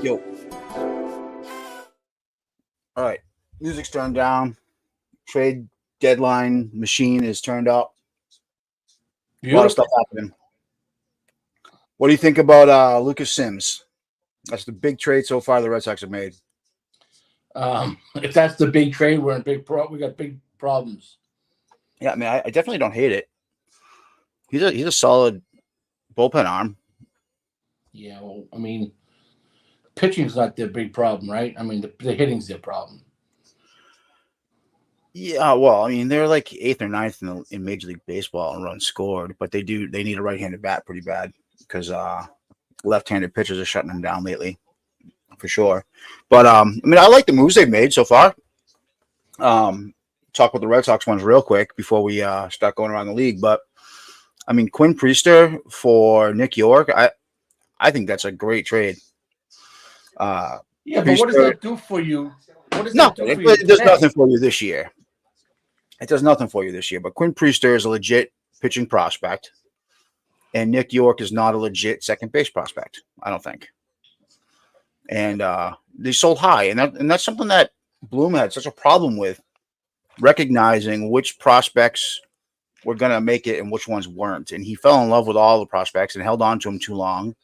Yo. All right. Music's turned down. Trade deadline machine is turned up. A lot of stuff happening. What do you think about Lucas Sims? That's the big trade so far the Red Sox have made. If that's the big trade, we're in we got big problems. Yeah, I mean, I definitely don't hate it. He's a solid bullpen arm. Yeah, well, I mean, pitching's not their big problem, right? I mean, the hitting's their problem. Yeah, well, I mean, they're like 8th or 9th in Major League Baseball in runs scored, but they need a right-handed bat pretty bad because left-handed pitchers are shutting them down lately, for sure. But I mean, I like the moves they've made so far. Talk about the Red Sox ones real quick before we start going around the league. But I mean, Quinn Priester for Nick York, I think that's a great trade. Yeah, but what does that do for you? Nothing. It does nothing for you this year. It does nothing for you this year. But Quinn Priester is a legit pitching prospect, and Nick York is not a legit second base prospect, I don't think. And they sold high, and that's something that Bloom had such a problem with, recognizing which prospects were going to make it and which ones weren't. And he fell in love with all the prospects and held on to them too long.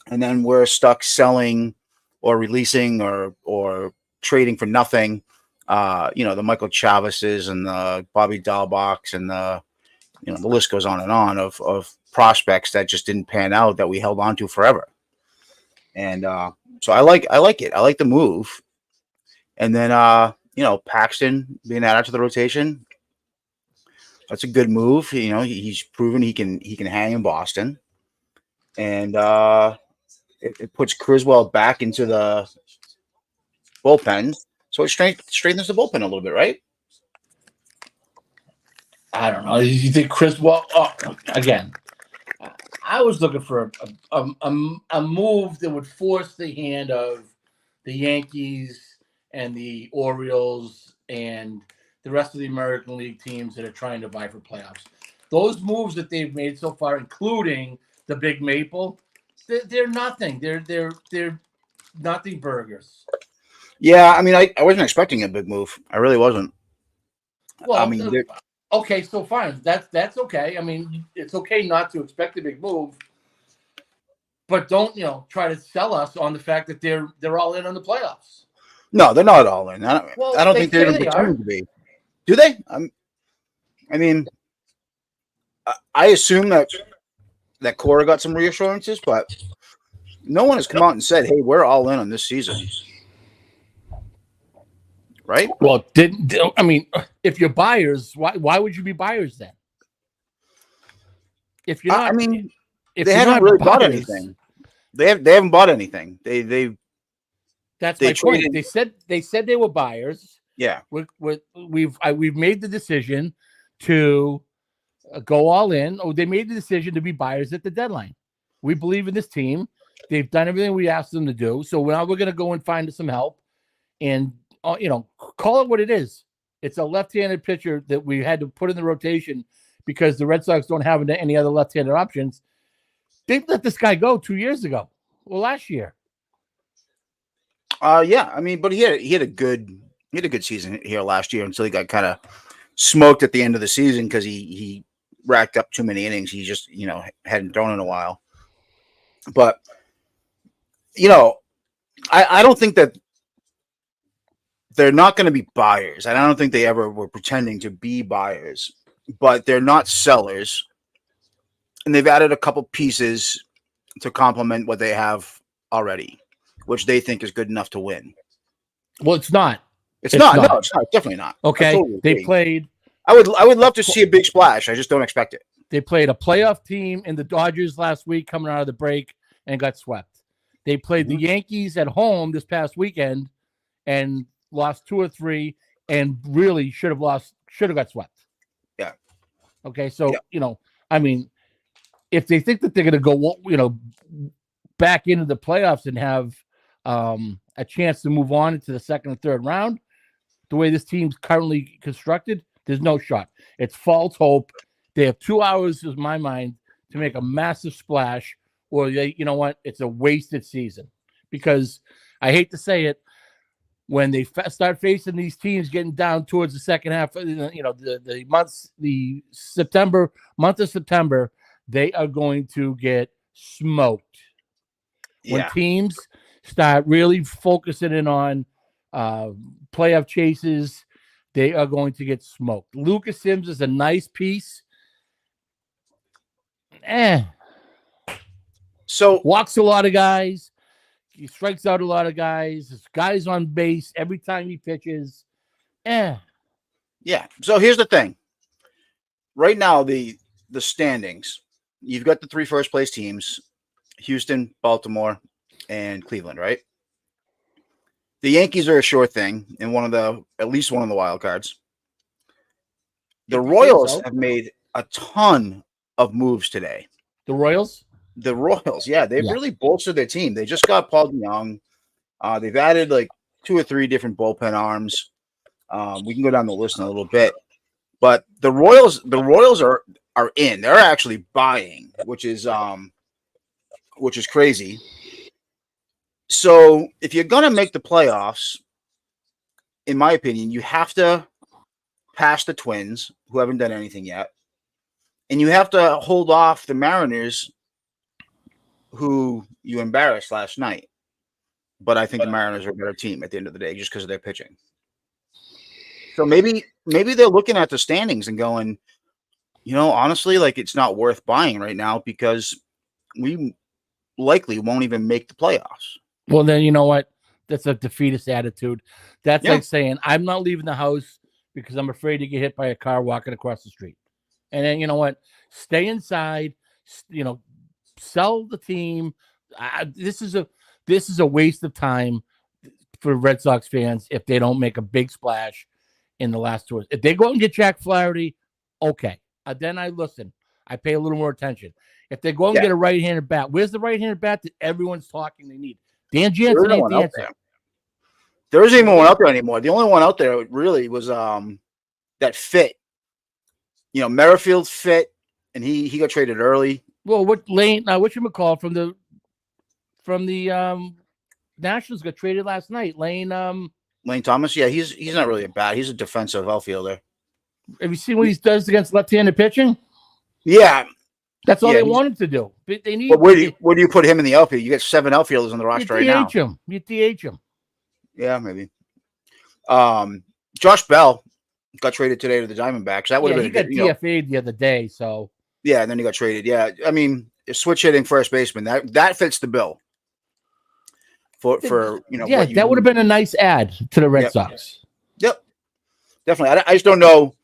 And then we're stuck selling or releasing or trading for nothing. The Michael Chavez's and the Bobby Dahlbachs and the list goes on and on of prospects that just didn't pan out that we held on to forever. And so I like it. I like the move. And then Paxton being added to the rotation, that's a good move. He's proven he can hang in Boston, and it puts Criswell back into the bullpen, so it strengthens the bullpen a little bit, right? I don't know. You think Criswell? Again, I was looking for a move that would force the hand of the Yankees and the Orioles and the rest of the American League teams that are trying to vie for playoffs. Those moves that they've made so far, including the Big Maple, they're nothing. They're nothing burgers. Yeah, I mean, I wasn't expecting a big move. I really wasn't. Well, I mean, okay, so fine. That's okay. I mean, it's okay not to expect a big move, but don't try to sell us on the fact that they're all in on the playoffs. No, they're not all in. I don't think they're pretending to be. Do they? I mean, I assume that Cora got some reassurances, but no one has come out and said, "Hey, we're all in on this season." Right? Well, I mean, if you're buyers, why would you be buyers then? If you're not, I mean, they haven't really bought anything. They haven't bought anything. That's my point. They said they were buyers. Yeah, we've made the decision to go all in. They made the decision to be buyers at the deadline. We believe in this team. They've done everything we asked them to do. So now we're going to go and find some help, and call it what it is. It's a left-handed pitcher that we had to put in the rotation because the Red Sox don't have any other left-handed options. They let this guy go 2 years ago. Well, last year. Yeah. I mean, but he had a good season here last year until he got kind of smoked at the end of the season because he racked up too many innings. He just hadn't thrown in a while. But I don't think that they're not going to be buyers. And I don't think they ever were pretending to be buyers, but they're not sellers. And they've added a couple pieces to complement what they have already, which they think is good enough to win. Well, it's not. It's not. No, it's not. Definitely not. Okay. They played. I would love to see a big splash. I just don't expect it. They played a playoff team in the Dodgers last week coming out of the break and got swept. They played the Yankees at home this past weekend and lost 2 or 3 and really should have got swept. Yeah. Okay. So, I mean, if they think that they're going to go, back into the playoffs and have a chance to move on into the second and third round, the way this team's currently constructed, There's no shot. It's false hope. They have 2 hours, in my mind, to make a massive splash, or you know what? It's a wasted season. Because I hate to say it, when they start facing these teams getting down towards the second half, the month of September, they are going to get smoked. When teams start really focusing in on playoff chases, they are going to get smoked. Lucas Sims is a nice piece. So walks a lot of guys. He strikes out a lot of guys. His guys on base every time he pitches. Yeah. So here's the thing. Right now, the standings, you've got the 3 first place teams, Houston, Baltimore, and Cleveland, right? The Yankees are a sure thing in at least one of the wild cards. The Royals have made a ton of moves today. The Royals? The Royals, they've really bolstered their team. They just got Paul DeYoung. They've added like 2 or 3 different bullpen arms. We can go down the list in a little bit, but the Royals are in. They're actually buying, which is crazy. So if you're gonna make the playoffs, in my opinion, you have to pass the Twins, who haven't done anything yet, and you have to hold off the Mariners, who you embarrassed last night. But I think the Mariners are a better team at the end of the day, just because of their pitching. So maybe they're looking at the standings and going, honestly, like it's not worth buying right now because we likely won't even make the playoffs. Well, then you know what? That's a defeatist attitude. That's like saying, I'm not leaving the house because I'm afraid to get hit by a car walking across the street. And then you know what? Stay inside, sell the team. This is a waste of time for Red Sox fans if they don't make a big splash in the last 2 years. If they go out and get Jack Flaherty, okay. Then I listen. I pay a little more attention. If they go out and get a right-handed bat, where's the right-handed bat that everyone's talking they need? Dan Jansen ain't the answer. There isn't even one out there anymore. The only one out there really was that fit. Merrifield fit, and he got traded early. Well, what whatchamacallit from the Nationals got traded last night? Lane Thomas, he's not really a bat. He's a defensive outfielder. Have you seen what he does against left-handed pitching? Yeah. That's all they wanted to do. But they need. But where do you put him in the outfield? You get 7 outfielders on the roster right now. You DH him. Yeah, maybe. Josh Bell got traded today to the Diamondbacks. That would have been he got DFA'd the other day. So yeah, and then he got traded. Yeah, I mean, switch hitting first baseman that fits the bill. For that would have been a nice add to the Red Sox. Yep, definitely. I just don't know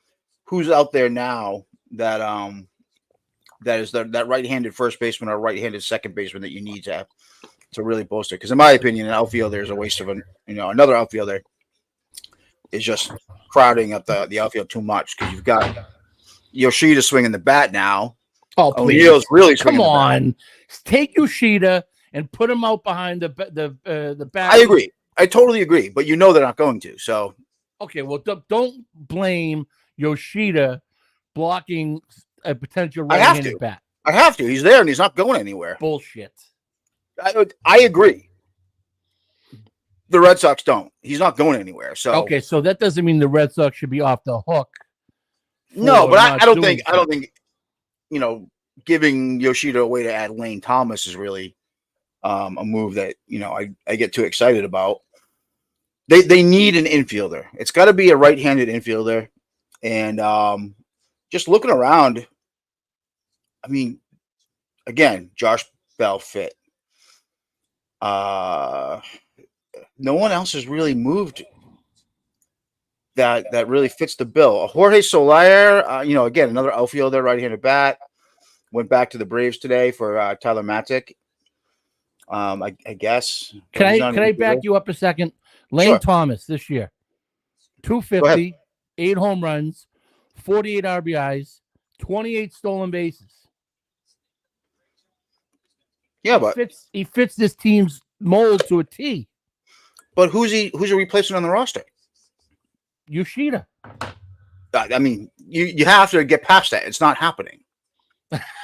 who's out there now that is that right-handed first baseman or right-handed second baseman that you need to really bolster. Because in my opinion, an outfielder is a waste of another outfielder is just crowding up the outfield too much because you've got Yoshida swinging the bat now. Oh, please. O'Neal's really swinging Come on. Take Yoshida and put him out behind the bat. I agree. I totally agree. But they're not going to. So okay, well, don't blame Yoshida blocking a potential right-handed bat. I have to. He's there and he's not going anywhere. Bullshit. I agree. The Red Sox don't. He's not going anywhere. So okay, so that doesn't mean the Red Sox should be off the hook. No, but I don't think giving Yoshida away to add Lane Thomas is really a move that I get too excited about. They need an infielder. It's got to be a right-handed infielder, and just looking around, I mean, again, Josh Bell fit. No one else has really moved that really fits the bill. Jorge Soler, again, another outfielder, right-handed bat, went back to the Braves today for Tyler Matzek. I guess. Can I back you up a second? Lane Thomas this year, 250, 8 home runs, 48 RBIs, 28 stolen bases. Yeah, but he fits this team's mold to a T. But who's he replacing on the roster? Yoshida. I mean, you have to get past that. It's not happening.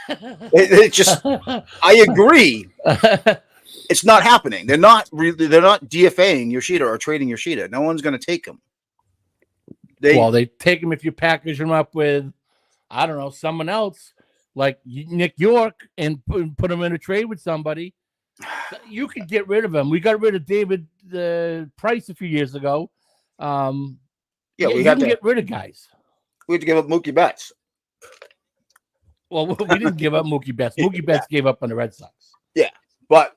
It just, I agree. It's not happening. They're not DFAing Yoshida or trading Yoshida. No one's going to take him. They take him if you package him up with, I don't know, someone else like Nick York and put him in a trade with somebody. You could get rid of him. We got rid of David Price a few years ago. We got to get rid of guys. We had to give up Mookie Betts. Well, we didn't give up Mookie Betts. Mookie Betts gave up on the Red Sox. Yeah, but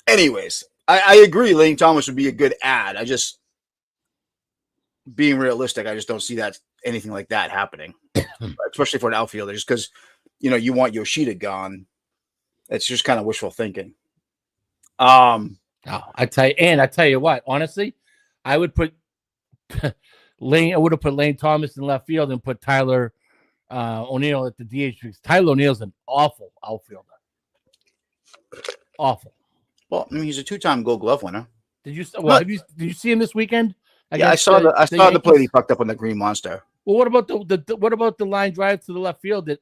anyways, I agree. Lane Thomas would be a good ad. I just, being realistic, I just don't see that anything like that happening, especially for an outfielder. Just because you want Yoshida gone, it's just kind of wishful thinking. I tell you what, honestly, I would put Lane. I would have put Lane Thomas in left field and put Tyler O'Neill at the DH because Tyler O'Neill's an awful outfielder. Awful. Well, I mean, he's a 2-time Gold Glove winner. Did you see him this weekend? I saw the play he fucked up on the Green Monster. Well, what about the line drive to the left field that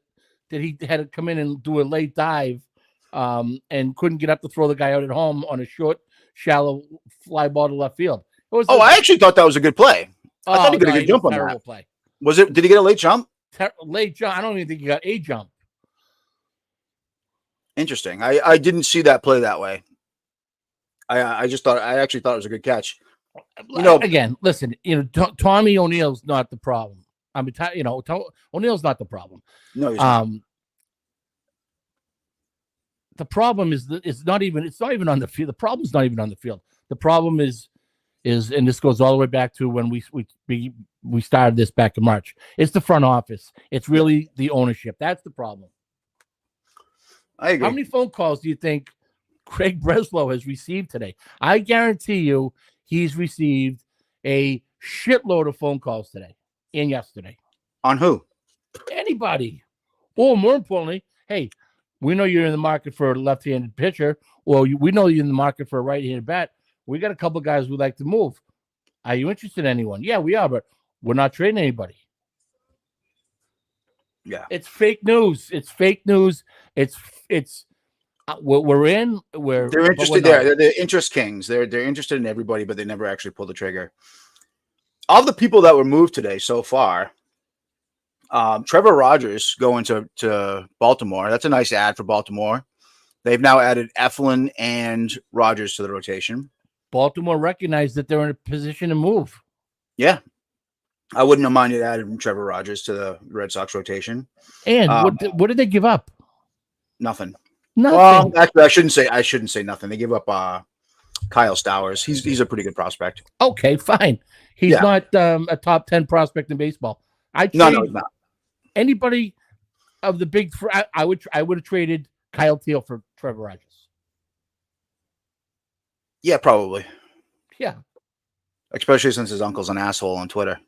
he had to come in and do a late dive and couldn't get up to throw the guy out at home on a short, shallow fly ball to left field? I actually thought that was a good play. I thought he got a good jump on that. Play. Was it? Did he get a late jump? Late jump. I don't even think he got a jump. Interesting. I didn't see that play that way. I actually thought it was a good catch. Again, listen. Tommy O'Neill's not the problem. I mean, O'Neill's not the problem. No, he's not. The problem is that it's not even on the field. The problem's not even on the field. The problem is, and this goes all the way back to when we started this back in March. It's the front office. It's really the ownership. That's the problem. I agree. How many phone calls do you think Craig Breslow has received today? I guarantee you he's received a shitload of phone calls today and yesterday. On who? Anybody. Or more importantly, hey, we know you're in the market for a left-handed pitcher, or we know you're in the market for a right-handed bat. We got a couple of guys we'd like to move. Are you interested in anyone? Yeah, we are, but we're not trading anybody. Yeah. It's fake news. It's fake news. We're in. They're interested there. They're the interest kings. They're interested in everybody, but they never actually pull the trigger. Of the people that were moved today so far, Trevor Rogers going to Baltimore. That's a nice ad for Baltimore. They've now added Eflin and Rogers to the rotation. Baltimore recognized that they're in a position to move. Yeah. I wouldn't have minded adding Trevor Rogers to the Red Sox rotation. And what did they give up? Nothing. Nothing. Well, actually, I shouldn't say nothing. They give up Kyle Stowers. He's a pretty good prospect. Okay, fine. He's not a top 10 prospect in baseball. No, he's not. Anybody of the big three, I would have traded Kyle Teal for Trevor Rogers. Yeah, probably. Yeah. Especially since his uncle's an asshole on Twitter.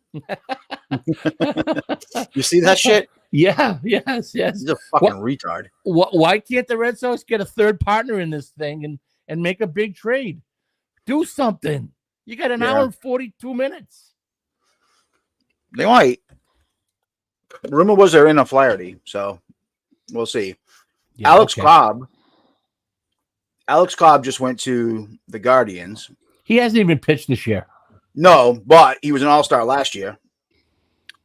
You see that shit? Yeah, yes. He's a fucking retard. Why can't the Red Sox get a third partner in this thing and make a big trade? Do something. You got an hour and 42 minutes. They might. Rumor was they're in a Flaherty, so we'll see. Yeah, Alex Cobb just went to the Guardians. He hasn't even pitched this year. No, but he was an all-star last year.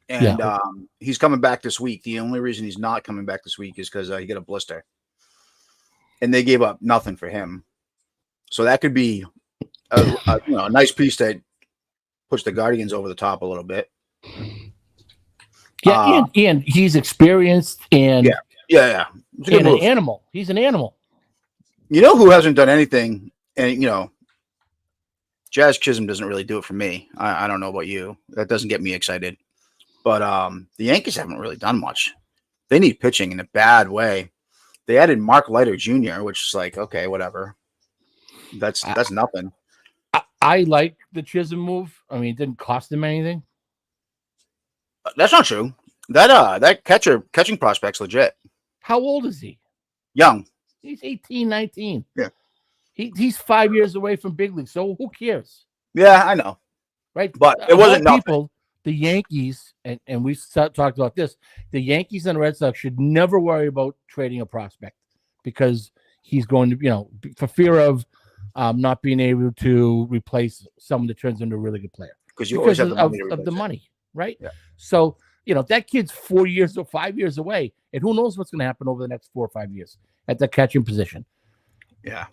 And he's coming back this week. The only reason he's not coming back this week is because he got a blister. And they gave up nothing for him. So that could be a nice piece that puts the Guardians over the top a little bit. Yeah, and he's experienced and yeah. And an animal. He's an animal. You know who hasn't done anything? And Jazz Chisholm doesn't really do it for me. I don't know about you. That doesn't get me excited. But the Yankees haven't really done much. They need pitching in a bad way. They added Mark Leiter Jr., which is like, okay, whatever. That's nothing. I like the Chisholm move. I mean, it didn't cost him anything. That's not true. That catching prospect's legit. How old is he? Young. He's 18, 19. Yeah. He's 5 years away from big league, so who cares? Yeah, I know. Right? But it wasn't nothing. the Yankees, and we talked about this, the Yankees and the Red Sox should never worry about trading a prospect because he's going to, for fear of not being able to replace someone that turns into a really good player. Because you always have the money of the money, right? Yeah. So, that kid's 4 years or 5 years away, and who knows what's going to happen over the next 4 or 5 years at the catching position. Yeah.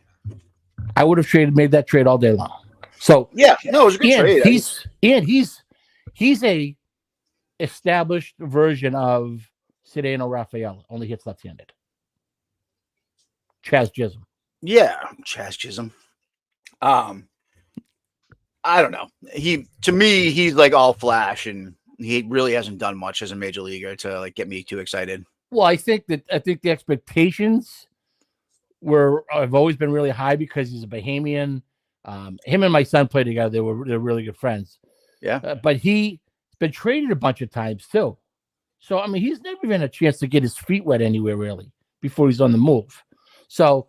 I would have made that trade all day long. So yeah, no, it was a good trade. He's a established version of Cedeno Rafael, only hits left-handed. Chaz Chisholm. Yeah, Chaz Chisholm. I don't know. To me, he's like all flash, and he really hasn't done much as a major leaguer to like get me too excited. Well, I think the expectations have always been really high because he's a Bahamian. Him and my son played together. They're really good friends. Yeah. But he's been traded a bunch of times too. So, I mean, he's never even had a chance to get his feet wet anywhere really before he's on the move. So,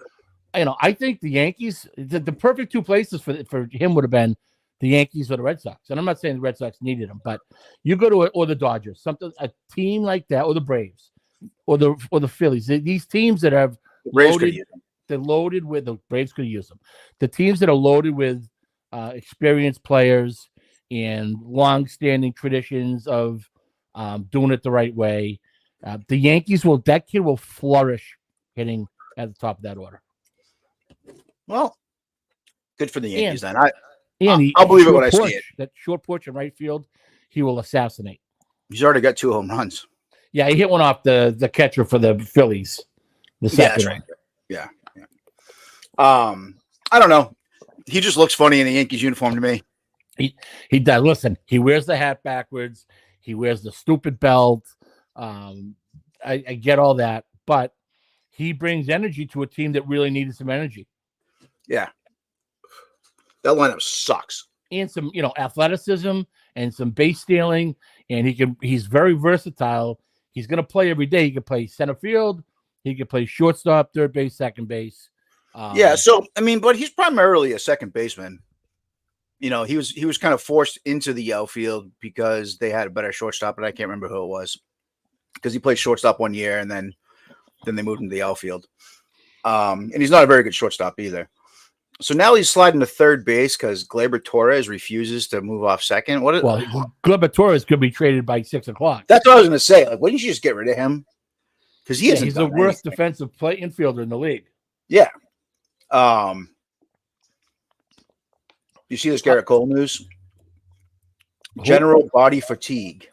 I think the Yankees, the perfect two places for him would have been the Yankees or the Red Sox. And I'm not saying the Red Sox needed him, but you go to or the Dodgers, a team like that, or the Braves, or the Phillies. These teams that have loaded with the Braves could use them. The teams that are loaded with experienced players and long-standing traditions of doing it the right way. The Yankees that kid will flourish hitting at the top of that order. Well, good for the Yankees then. I'll believe it when I see it. That short porch in right field, he will assassinate. He's already got 2 home runs. Yeah, he hit one off the catcher for the Phillies. That's right. Yeah. I don't know. He just looks funny in a Yankees uniform to me. He does. Listen, he wears the hat backwards. He wears the stupid belt. I get all that, but he brings energy to a team that really needed some energy. Yeah. That lineup sucks. And some, athleticism and some base stealing. And he's very versatile. He's going to play every day. He can play center field. He can play shortstop, third base, second base. So, but he's primarily a second baseman. He was kind of forced into the outfield because they had a better shortstop, but I can't remember who it was. Because he played shortstop 1 year and then they moved him to the outfield. And he's not a very good shortstop either. So now he's sliding to third base because Gleyber Torres refuses to move off second. Gleyber Torres could be traded by 6 o'clock. That's what I was going to say. Like, wouldn't you just get rid of him? Because he's the worst defensive infielder in the league. Yeah. You see this Garrett Cole news? General body fatigue.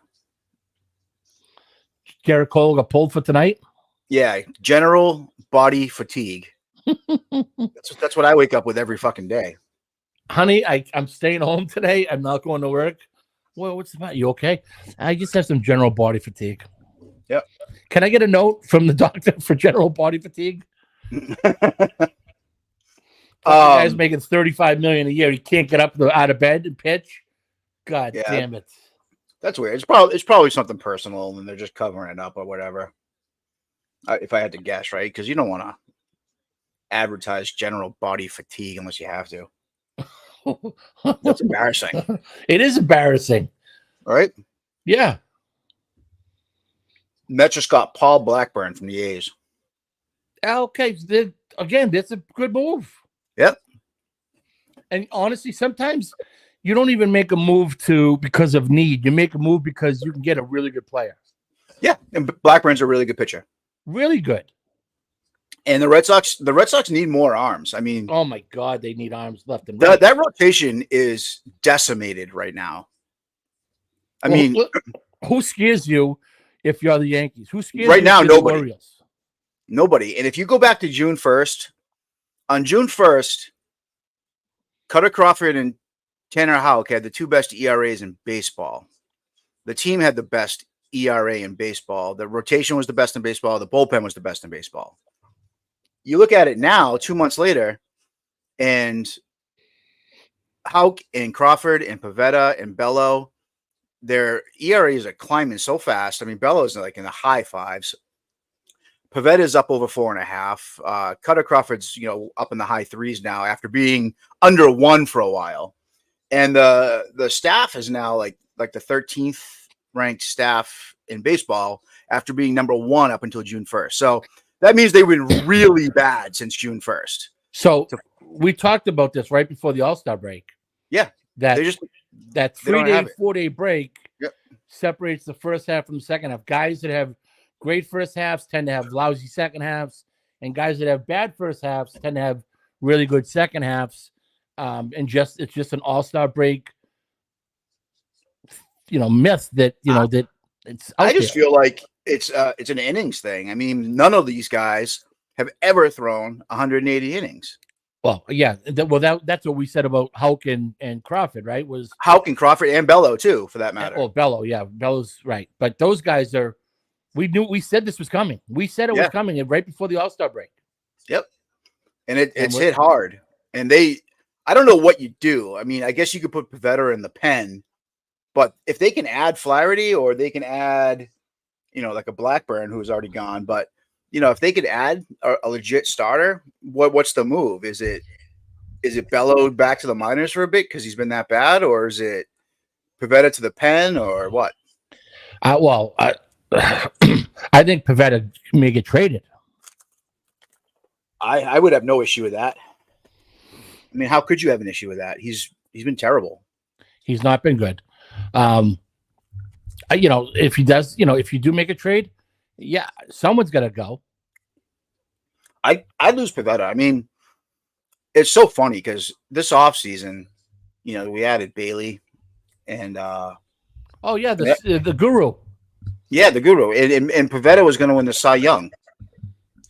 Garrett Cole got pulled for tonight? Yeah, general body fatigue. That's what I wake up with every fucking day. Honey, I'm staying home today. I'm not going to work. Well, what's the matter? You okay? I just have some general body fatigue. Yep. Can I get a note from the doctor for general body fatigue? Guy's making $35 million a year. He can't get up out of bed and pitch. God damn it. That's weird. It's probably something personal, and they're just covering it up or whatever. If I had to guess, right? Because you don't want to advertise general body fatigue unless you have to. That's embarrassing. It is embarrassing. All right. Yeah. Mets just got Paul Blackburn from the A's. Okay. Again, that's a good move. Yep. And honestly, sometimes you don't even make a move because of need. You make a move because you can get a really good player. Yeah. And Blackburn's a really good pitcher. Really good. And the Red Sox need more arms. I mean, oh my God, they need arms left and right. That rotation is decimated right now. I mean, who scares you if you're the Yankees? Who scares right you now? if Nobody. The Orioles? Nobody. And if you go back to June 1st, on June 1st, Cutter Crawford and Tanner Houck had the 2 best ERAs in baseball. The team had the best ERA in baseball. The rotation was the best in baseball. The bullpen was the best in baseball. You look at it now, 2 months later, and Houck and Crawford and Pivetta and Bello, their ERAs are climbing so fast. I mean, Bello's like in the high 5s. Pavetta's up over 4.5. Cutter Crawford's, up in the high 3s now after being under 1 for a while. And the staff is now like like the 13th ranked staff in baseball after being number 1 up until June 1st. So that means they've been really bad since June 1st. So we talked about this right before the All-Star break. Yeah. That They just, that they don't 3-day, have it. 4-day break Yep. separates the first half from the second half. Guys that have great first halves tend to have lousy second halves, and guys that have bad first halves tend to have really good second halves. And it's just an All-Star break, myth that that it's. I just feel like it's an innings thing. I mean, none of these guys have ever thrown 180 innings. Well, yeah. That's what we said about Houck and Crawford, right? Was Houck and Crawford and Bello too, for that matter. Well, Bello, yeah, Bello's right. But those guys are. We said this was coming. We said it was coming right before the All-Star break. Yep. And it's hit hard. And I don't know what you do. I mean, I guess you could put Pivetta in the pen, but if they can add Flaherty or they can add, like a Blackburn who's already gone, but if they could add a legit starter, what's the move? Is it Bello back to the minors for a bit because he's been that bad, or is it Pivetta to the pen, or what? I think Pivetta may get traded. I would have no issue with that. I mean, how could you have an issue with that? He's been terrible. He's not been good. If he does, if you do make a trade, yeah, someone's got to go. I'd lose Pivetta. I mean, it's so funny because this offseason, we added Bailey and the Guru. Yeah, the Guru. And Pivetta was going to win the Cy Young.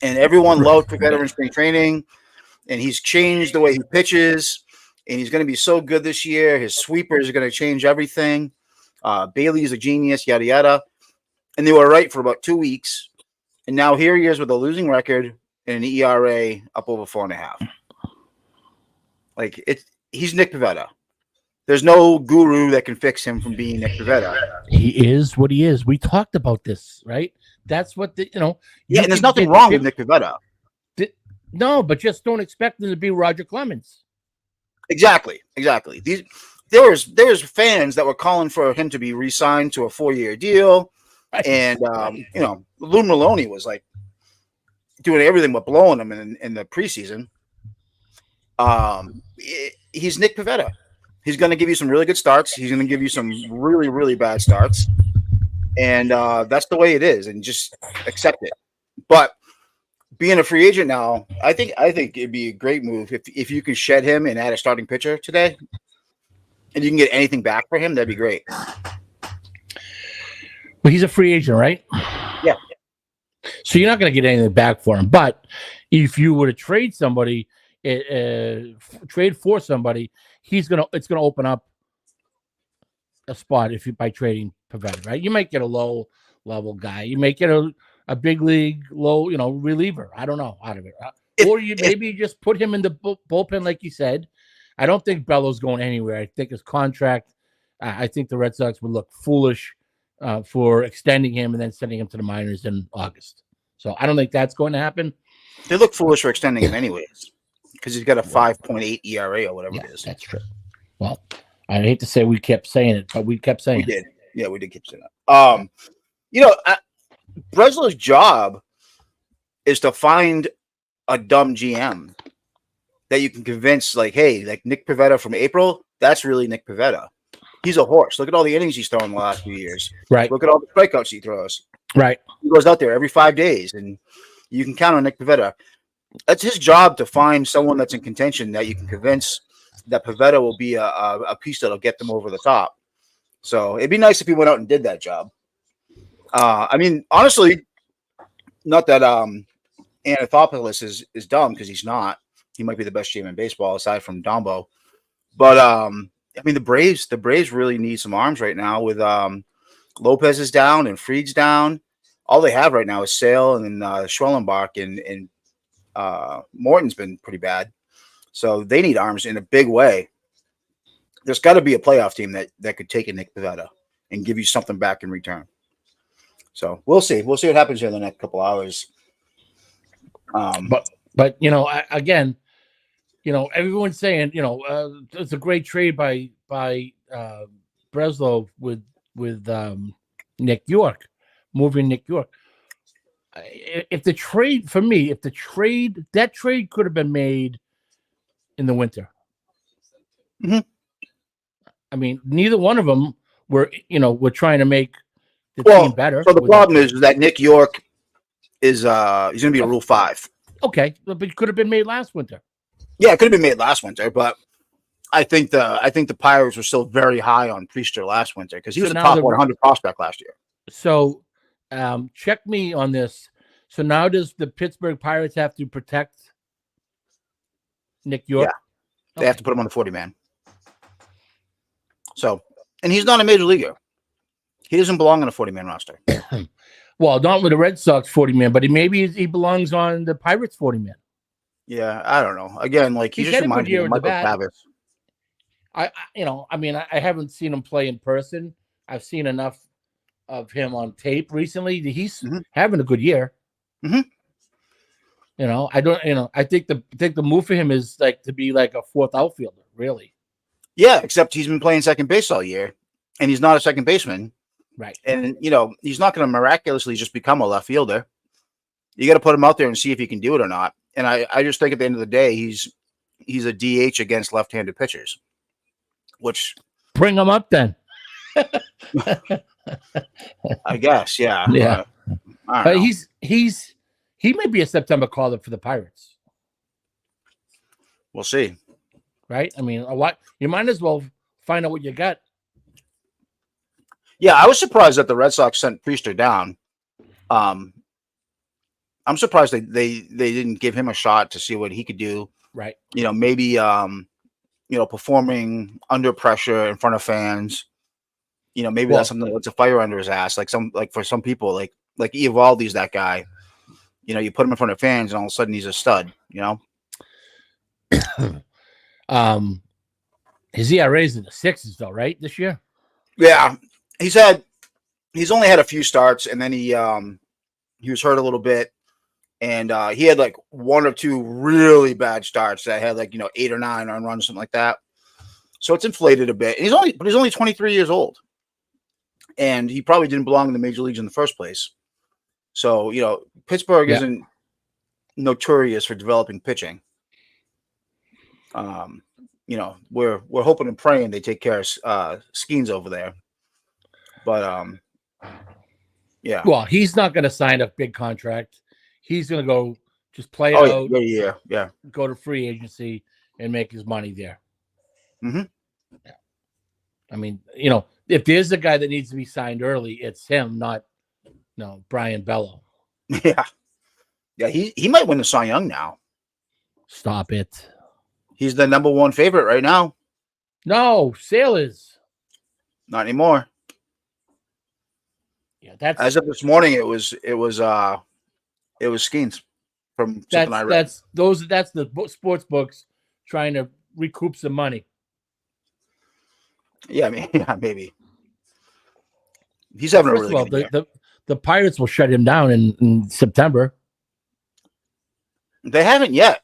And everyone loved Pivetta in spring training. And he's changed the way he pitches. And he's going to be so good this year. His sweepers are going to change everything. Bailey's a genius, yada, yada. And they were right for about 2 weeks. And now here he is with a losing record and an ERA up over 4.5. Like, he's Nick Pivetta. There's no guru that can fix him from being Nick Pivetta. He is what he is. We talked about this, right? That's what Yeah, and there's nothing wrong with Nick Pivetta. No, but just don't expect him to be Roger Clemens. Exactly. There was fans that were calling for him to be re-signed to a 4-year deal, right. And Lou Maloney was like doing everything but blowing him in the preseason. He's Nick Pivetta. He's going to give you some really good starts. He's going to give you some really, really bad starts. And that's the way it is. And just accept it. But being a free agent now, I think it'd be a great move if you can shed him and add a starting pitcher today and you can get anything back for him, that'd be great. But he's a free agent, right? Yeah. So you're not going to get anything back for him. But if you were to trade somebody, trade for somebody, it's going to open up a spot by trading Pivetta, right? You might get a low level guy. You might get a big league low, reliever. I don't know out of it. Or maybe just put him in the bullpen, like you said. I don't think Bello's going anywhere. I think his contract. I think the Red Sox would look foolish for extending him and then sending him to the minors in August. So I don't think that's going to happen. They look foolish for extending him anyways because he's got a 5.8 ERA or whatever it is. That's true. Well, I hate to say we kept saying it, but we kept saying it. We did. Yeah, we did keep saying that. Breslow's job is to find a dumb GM that you can convince, like, hey, like Nick Pivetta from April, that's really Nick Pivetta. He's a horse. Look at all the innings he's thrown in the last few years. Right. Look at all the strikeouts he throws. Right. He goes out there every 5 days, and you can count on Nick Pivetta. That's his job to find someone that's in contention that you can convince that Pivetta will be a piece that'll get them over the top. So it'd be nice if he went out and did that job. I mean, honestly, not that Anthopoulos is dumb, because he's not. He might be the best GM in baseball aside from Dombo. But I mean, the Braves really need some arms right now with Lopez is down and Fried's down. All they have right now is Sale and then Schwellenbach and Morton's been pretty bad. So they need arms in a big way. There's got to be a playoff team that could take a Nick Pivetta and give you something back in return. So we'll see. We'll see what happens here in the next couple hours. But again, everyone's saying, it's a great trade by Breslow with Nick York, moving Nick York. If the trade for me, if that trade could have been made in the winter. Mhm. I mean, neither one of them were trying to make the Well, team better. so the with problem that is that Nick York is he's going to be a Rule 5. okay, but it could have been made last winter. Yeah, it could have been made last winter, but I think the Pirates were still very high on Priester last winter because he was a now top 100 prospect last year. So, check me on this. So now does the Pittsburgh Pirates have to protect Nick York? Yeah, they have to put him on the 40-man. So, and he's not a major leaguer. He doesn't belong on a 40-man roster. Well, not with the Red Sox 40-man, but maybe he belongs on the Pirates 40-man. Yeah, I don't know. Again, like he just reminds me of Michael Travis. I haven't seen him play in person. I've seen enough of him on tape recently. He's having a good year. Mm-hmm. I think the move for him is like to be like a fourth outfielder, really. Yeah, except he's been playing second base all year, and he's not a second baseman. Right. And he's not going to miraculously just become a left fielder. You got to put him out there and see if he can do it or not. And I just think at the end of the day, he's a DH against left-handed pitchers. Which bring him up then. I guess, yeah. Yeah. He may be a September caller for the Pirates. We'll see. Right? I mean, you might as well find out what you got. Yeah, I was surprised that the Red Sox sent Priester down. I'm surprised they didn't give him a shot to see what he could do. Right. Maybe performing under pressure in front of fans. Maybe that's something that's a fire under his ass. Like for some people, like Eovaldi's that guy. You put him in front of fans, and all of a sudden he's a stud. His ERA is in the 6s though, right? This year. Yeah, he's only had a few starts, and then he was hurt a little bit, and he had like one or two really bad starts that had 8 or 9 on runs, something like that. So it's inflated a bit. And he's only 23 years old, and he probably didn't belong in the major leagues in the first place. So Pittsburgh isn't notorious for developing pitching. We're hoping and praying they take care of Skeens over there. But yeah. Well, he's not going to sign a big contract. He's going to go just play out. Yeah. Go to free agency and make his money there. Mm-hmm. Yeah. I mean, if there's a guy that needs to be signed early, it's him, not Brian Bello. Yeah. Yeah, he might win the Cy Young now. Stop it. He's the number 1 favorite right now. No, Sale is. Not anymore. Yeah, that's as of this morning. It was Skeens from something I read. That's the sports books trying to recoup some money. Yeah, I mean, maybe. He's having a really good year. The Pirates will shut him down in September. They haven't yet.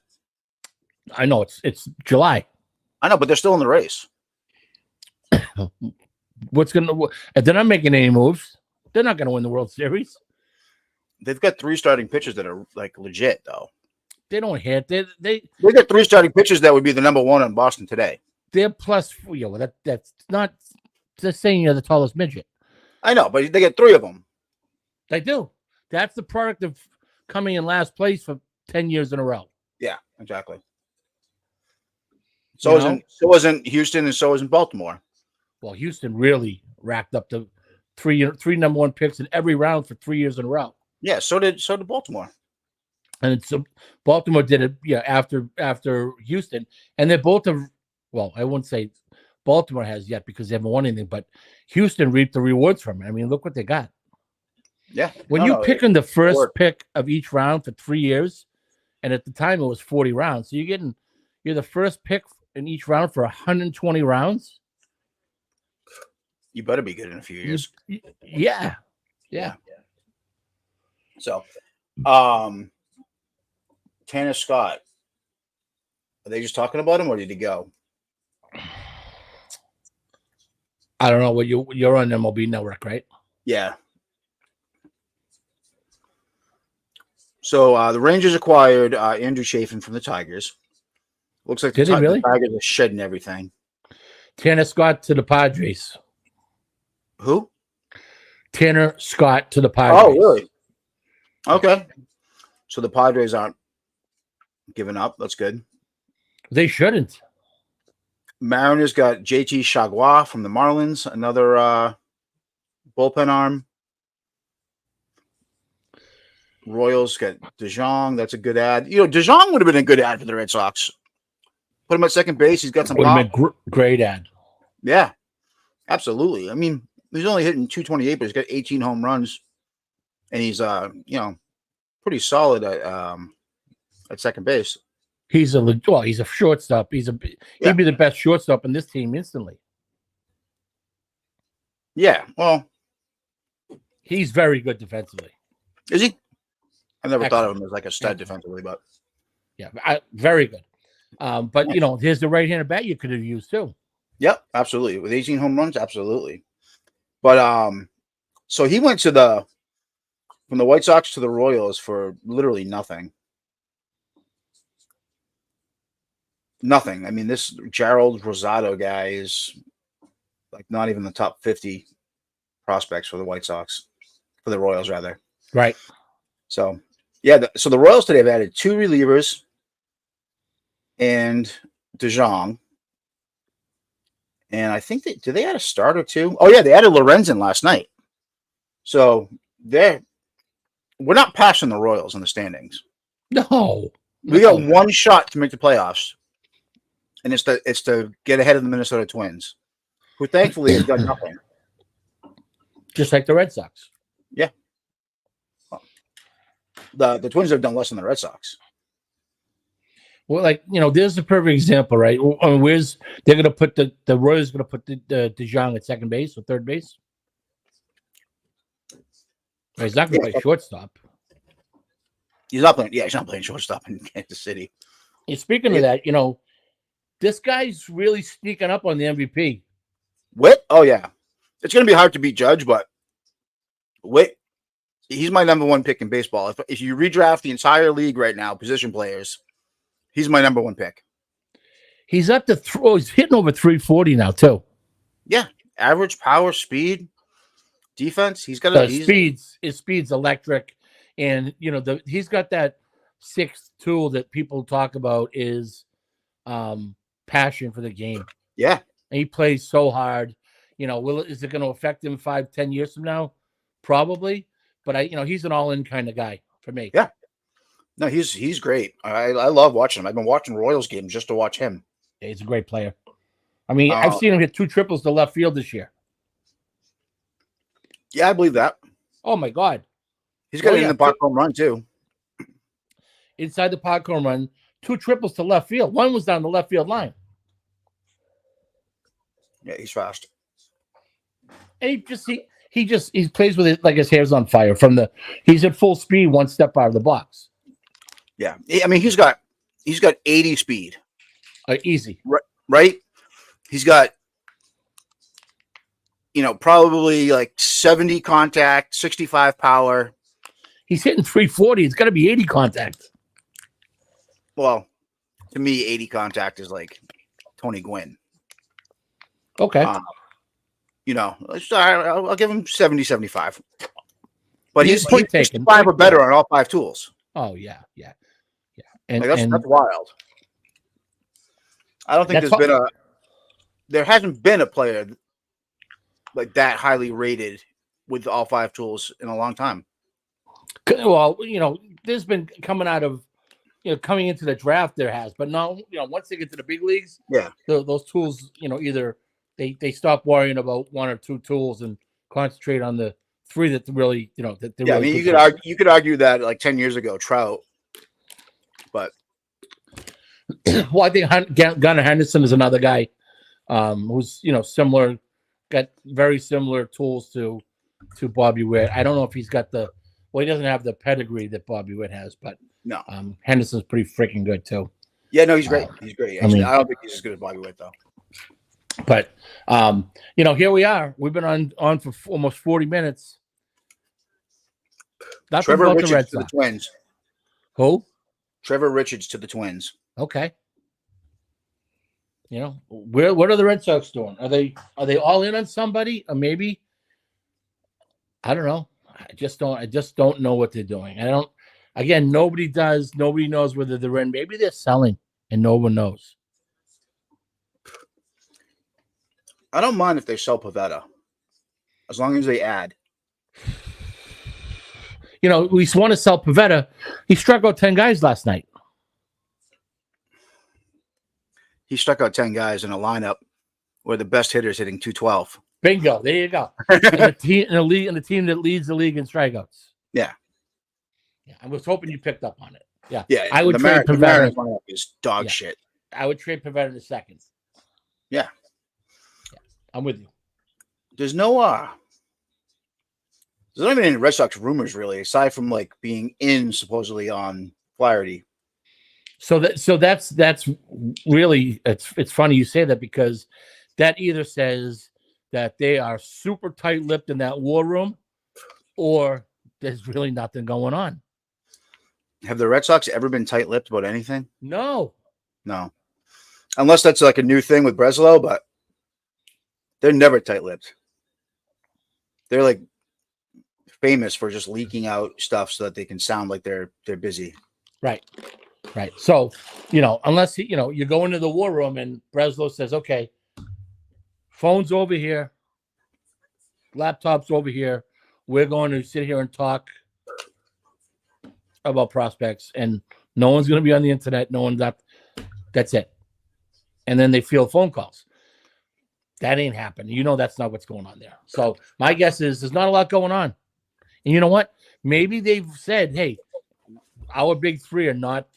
I know it's July. I know, but they're still in the race. If they're not making any moves, they're not going to win the World Series. They've got 3 starting pitchers that are like legit, though. They don't hit. They got 3 starting pitchers that would be the number 1 in Boston today. They're plus. That's not just saying you're the tallest midget. I know, but they get 3 of them. They do. That's the product of coming in last place for 10 years in a row. Yeah, exactly. So isn't Houston, and so isn't Baltimore. Well, Houston really racked up the three number 1 picks in every round for 3 years in a row. Yeah, so did Baltimore. And Baltimore did it, after Houston, and they both have. Well, I wouldn't say Baltimore has yet because they haven't won anything, but Houston reaped the rewards from it. I mean, look what they got. Yeah. When you pick in the first pick of each round for 3 years, and at the time it was 40 rounds, so you're the first pick in each round for 120 rounds. You better be good in a few years. Yeah. So, Tanner Scott, are they just talking about him, or did he go? I don't know what you're on MLB Network, right? Yeah. So the Rangers acquired Andrew Chafin from the Tigers. Looks like Did they really? the Tigers are shedding everything. Tanner Scott to the Padres. Who? Tanner Scott to the Padres. Oh, really? Okay. So the Padres aren't giving up. That's good. They shouldn't. Mariners got JT Chagua from the Marlins, another bullpen arm. Royals got DeJong. That's a good ad. You know, DeJong would have been a good ad for the Red Sox. Put him at second base. He's got some Would pop. have been great ad. Yeah, absolutely. I mean, he's only hitting 228, but he's got 18 home runs, and he's pretty solid at second base. He's a shortstop. He'd be the best shortstop in this team instantly. Yeah, well, he's very good defensively. Is he? I never thought of Excellent. him as like a stud defensively, but Yeah, very good. But here's the right-handed bat you could have used too. yep, absolutely. With 18 home runs, absolutely. But so he went from the White Sox to the Royals for literally nothing. Nothing. I mean, this Gerald Rosado guy is like not even the top 50 prospects for the White Sox, for the Royals rather. Right. So yeah, so the Royals today have added 2 relievers and DeJong. And I think did they add a starter too? Oh yeah, they added Lorenzen last night. So we're not passing the Royals in the standings. No. We got one shot to make the playoffs. And it's to get ahead of the Minnesota Twins, who thankfully have done nothing. Just like the Red Sox. Yeah. The Twins have done less than the Red Sox. Well, there's a perfect example, right? I mean, they're going to put the Royals going to put the DeJong at second base or third base? He's not going to play shortstop. He's not playing shortstop in Kansas City. And speaking of that, this guy's really sneaking up on the MVP. Witt? Oh, yeah. It's going to be hard to beat Judge, but Witt, he's my number 1 pick in baseball. If you redraft the entire league right now, position players, he's my number 1 pick. He's up to he's hitting over 340 now, too. Yeah. Average power, speed, defense. He's got his speed's electric. And, he's got that 6th tool that people talk about is passion for the game. Yeah. And he plays so hard. Is it going to affect him 5-10 years from now? Probably. But he's an all-in kind of guy for me. Yeah. No, he's great. I love watching him. I've been watching Royals games just to watch him. Yeah, he's a great player. I mean, I've seen him hit 2 triples to left field this year. Yeah, I believe that. Oh my God. He's got in the park home run too. Inside the park home run, 2 triples to left field. One was down the left field line. Yeah, he's fast. And he plays with it like his hair's on fire. He's at full speed, 1 step out of the box. Yeah, I mean he's got 80 speed. Easy. Right? He's got probably like 70 contact, 65 power. He's hitting 340. It's got to be 80 contact. Well, to me, 80 contact is like Tony Gwynn. Okay. I'll give him 70, 75. But he's 65 or better on all 5 tools. Oh, yeah. And that's wild. I don't think there hasn't been a player like that highly rated with all 5 tools in a long time. Well, there's been coming into the draft, there has, but no, once they get to the big leagues, yeah, those tools, either they stop worrying about 1 or 2 tools and concentrate on the 3 that really, that they're really. I mean, you could argue that like 10 years ago, Trout, but well, I think Gunnar Henderson is another guy who's similar, got very similar tools to Bobby Witt. I don't know if he's got he doesn't have the pedigree that Bobby Witt has, but no, Henderson's pretty freaking good too. Yeah, no, he's great. He's great. Actually, I don't think he's as good as Bobby Witt though. But here we are. We've been on for almost 40 minutes. Nothing Trevor about the Richards Red to the Sox. Twins. Who? Trevor Richards to the Twins. Okay. What are the Red Sox doing? Are they all in on somebody? Or maybe I don't know. I just don't know what they're doing. Nobody knows whether they're in. Maybe they're selling and no one knows. I don't mind if they sell Pavetta, as long as they add. We want to sell Pavetta. He struck out 10 guys last night. He struck out 10 guys in a lineup where the best hitter is hitting 212. Bingo. There you go. And the team that leads the league in strikeouts. Yeah. I was hoping you picked up on it. Yeah. Yeah. I would trade the Pavetta. Mariners lineup is dog shit. I would trade Pavetta in a second. Yeah. I'm with you. There's not even any Red Sox rumors really, aside from like being in supposedly on Flaherty. So that's really it's funny you say that, because that either says that they are super tight-lipped in that war room, or there's really nothing going on. Have the Red Sox ever been tight-lipped about anything? No. Unless that's like a new thing with Breslow, but they're never tight-lipped. They're like famous for just leaking out stuff so that they can sound like they're busy. Right. So, unless you go into the war room and Breslow says, okay, phone's over here, laptop's over here. We're going to sit here and talk about prospects, and no one's going to be on the internet. No one's up. That's it. And then they field phone calls. That ain't happening. That's not what's going on there. So my guess is there's not a lot going on. And you know what? Maybe they've said, hey, our big three are not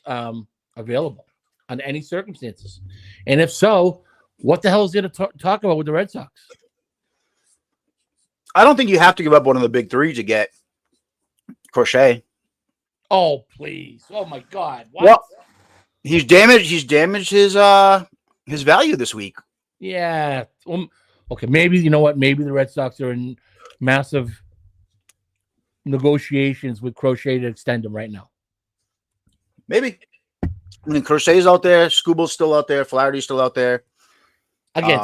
available under any circumstances. And if so, what the hell is there to talk about with the Red Sox? I don't think you have to give up one of the big three to get Crochet. Oh, please. Oh, my God. What? Well, he's damaged his value this week. Yeah. Okay, maybe, you know what? Maybe the Red Sox are in massive negotiations with Crochet to extend him right now. Maybe. I mean, Crochet's out there. Scooble's still out there. Flaherty's still out there. Again,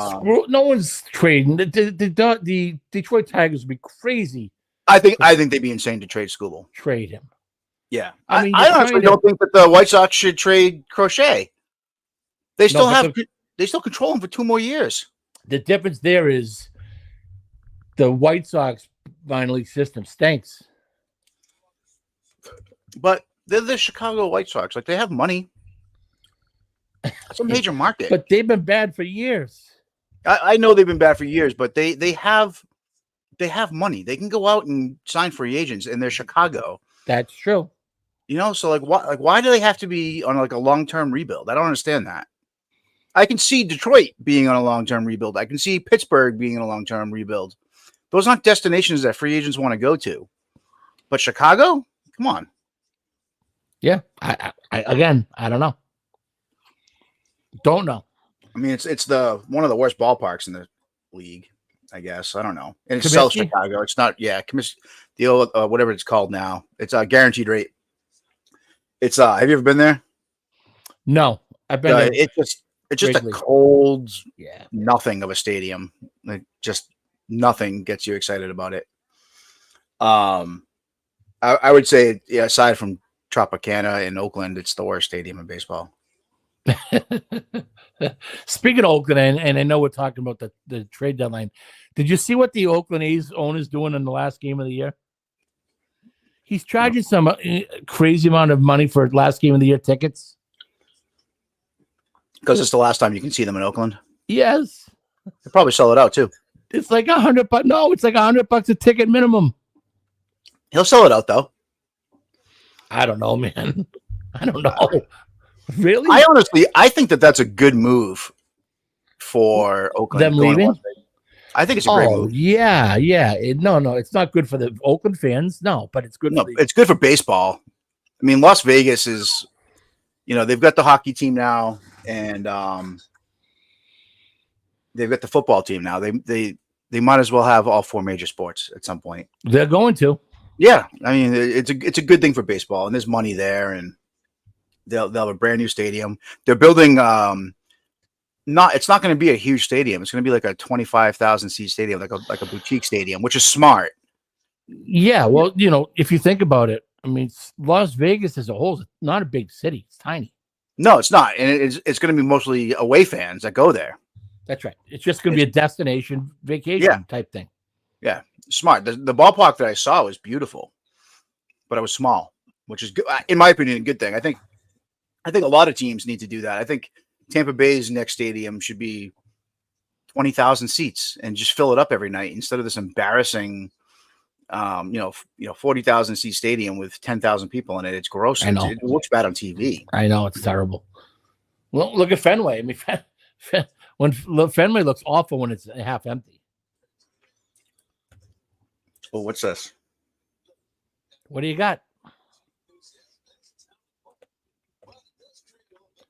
no one's trading. The Detroit Tigers would be crazy. I think they'd be insane to trade Scooble. Trade him. Yeah. I mean, I honestly don't think that the White Sox should trade Crochet. They still they still control him for 2 more years. The difference there is the White Sox minor league system stinks. But they're the Chicago White Sox. Like, they have money. It's a major market. But they've been bad for years. I know they've been bad for years, but they have money. They can go out and sign free agents, and they're Chicago. That's true. So why do they have to be on like a long-term rebuild? I don't understand that. I can see Detroit being on a long-term rebuild. I can see Pittsburgh being on a long-term rebuild. Those aren't destinations that free agents want to go to. But Chicago? Come on. Yeah. I don't know. Don't know. I mean, it's one of the worst ballparks in the league, I guess. I don't know. And it's South Chicago. It's not, the old, whatever it's called now. It's a guaranteed rate. It's have you ever been there? No. I've been there. It's just a cold nothing of a stadium. Like, just nothing gets you excited about it. I would say, aside from Tropicana in Oakland, it's the worst stadium in baseball. Speaking of Oakland, and I know we're talking about the trade deadline, did you see what the Oakland A's owner's doing in the last game of the year? He's charging some crazy amount of money for last game of the year tickets. Because it's the last time you can see them in Oakland. Yes. They'll probably sell it out too. It's like $100. No, it's like $100 a ticket minimum. He'll sell it out though. I don't know, man. I don't know. Really? I think that's a good move for Oakland. Them leaving? I think it's a great move. Yeah. No, it's not good for the Oakland fans. No, but it's good. It's good for baseball. I mean, Las Vegas is, they've got the hockey team now, and they've got the football team now. They might as well have all 4 major sports at some point. They're going to. Yeah, I mean it's a good thing for baseball, and there's money there, and they'll have a brand new stadium. They're building. It's not going to be a huge stadium. It's going to be like a 25,000 seat stadium, like a boutique stadium, which is smart. Yeah, well, if you think about it, I mean, Las Vegas as a whole is not a big city. It's tiny. No, it's not, and it's going to be mostly away fans that go there. That's right. It's just going to be a destination vacation type thing. Yeah, smart. The ballpark that I saw was beautiful, but it was small, which is good, in my opinion, a good thing. I think a lot of teams need to do that. I think Tampa Bay's next stadium should be 20,000 seats and just fill it up every night instead of this embarrassing, 40,000 seat stadium with 10,000 people in it. It's gross. I know. It looks bad on TV. I know, it's terrible. Well, look at Fenway. I mean, when Fenway looks awful when it's half empty. Oh, what's this? What do you got?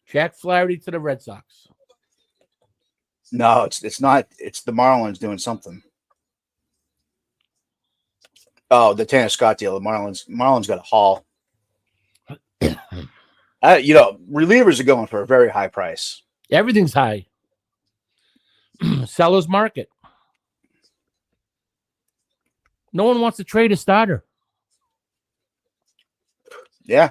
Jack Flaherty to the Red Sox. No, it's not. It's the Marlins doing something. Oh, the Tanner Scott deal. The Marlins got a haul. Relievers are going for a very high price. Everything's high. Seller's market. No one wants to trade a starter. Yeah.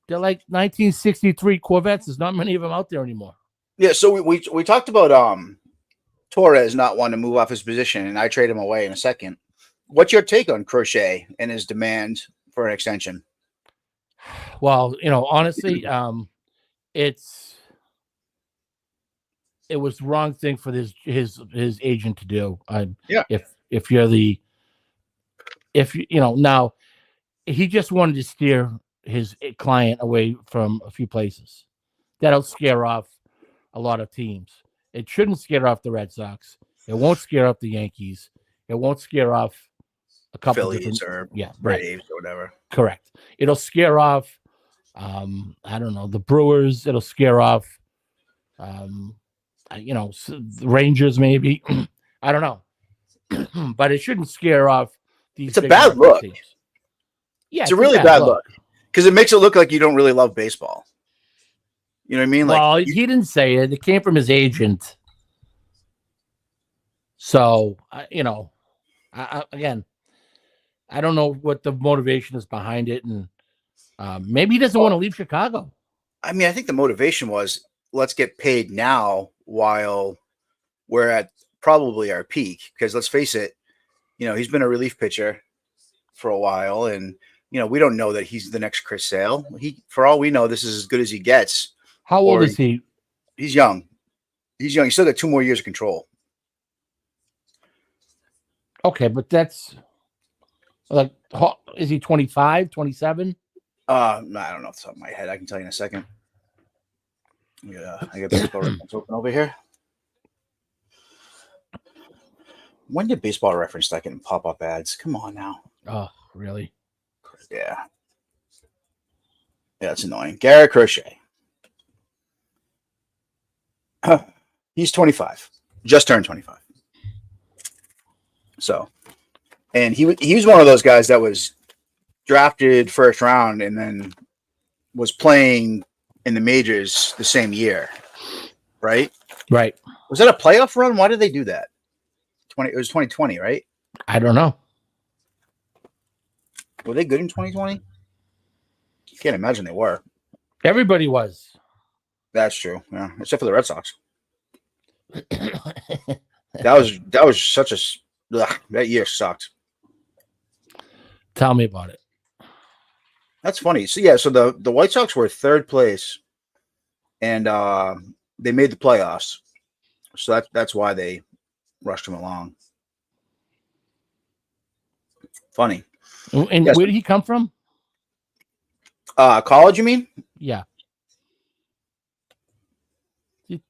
They're like 1963 Corvettes. There's not many of them out there anymore. Yeah, so we talked about Torres not wanting to move off his position, and I trade him away in a second. What's your take on Crochet and his demand for an extension? Well, honestly, it was the wrong thing for his agent to do. Now he just wanted to steer his client away from a few places. That'll scare off a lot of teams. It shouldn't scare off the Red Sox. It won't scare off the Yankees. It won't scare off a couple Phillies or Braves or whatever. Correct. It'll scare off I don't know, the Brewers. It'll scare off the Rangers maybe. I don't know. But it shouldn't scare off these. It's a bad look. Teams. Yeah, it's a really bad look because it makes it look like you don't really love baseball. You know what I mean? Well, he didn't say it. It came from his agent. So, again, I don't know what the motivation is behind it, and maybe he doesn't want to leave Chicago. I mean, I think the motivation was let's get paid now while we're at probably our peak. Because let's face it, he's been a relief pitcher for a while, and we don't know that he's the next Chris Sale. For all we know, this is as good as he gets. How old is he? He's young. He's still got 2 more years of control. Okay, but that's like, is he 25, 27? I don't know off the top of my head. I can tell you in a second. Yeah, I got Baseball Reference open over here. When did Baseball Reference start getting pop-up ads? Come on now. Oh, really? Yeah. Yeah, it's annoying. Garrett Crochet. He's 25. Just turned 25. So, and he was one of those guys that was drafted first round and then was playing in the majors the same year, right? Right. Was that a playoff run? Why did they do that? It was 2020, right? I don't know. Were they good in 2020? Can't imagine they were. Everybody was. That's true. Yeah, except for the Red Sox. that was such a that year sucked. Tell me about it. That's funny. So yeah, so the White Sox were third place, and they made the playoffs. So that's why they rushed him along. Funny. And yes. Where did he come from? College, you mean? Yeah.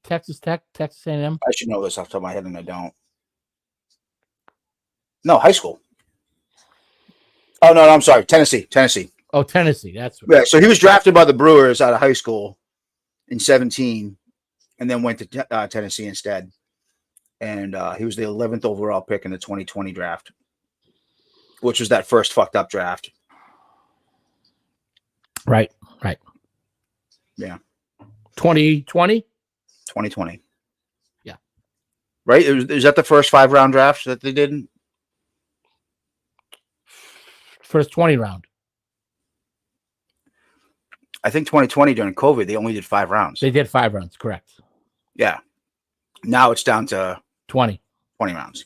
Texas Tech, Texas A&M. I should know this off the top of my head, and I don't. No, high school. Oh no, I'm sorry, Tennessee. Oh, Tennessee. That's right. Yeah. So he was drafted by the Brewers out of high school in 2017, and then went to Tennessee instead. And he was the 11th overall pick in the 2020 draft, which was that first fucked up draft. Right. Yeah. 2020? 2020. Yeah. Right? Is that the first 5-round draft that they did? First 20 round. I think 2020 during COVID, they only did 5 rounds. They did 5 rounds, correct. Yeah. Now it's down to 20 rounds.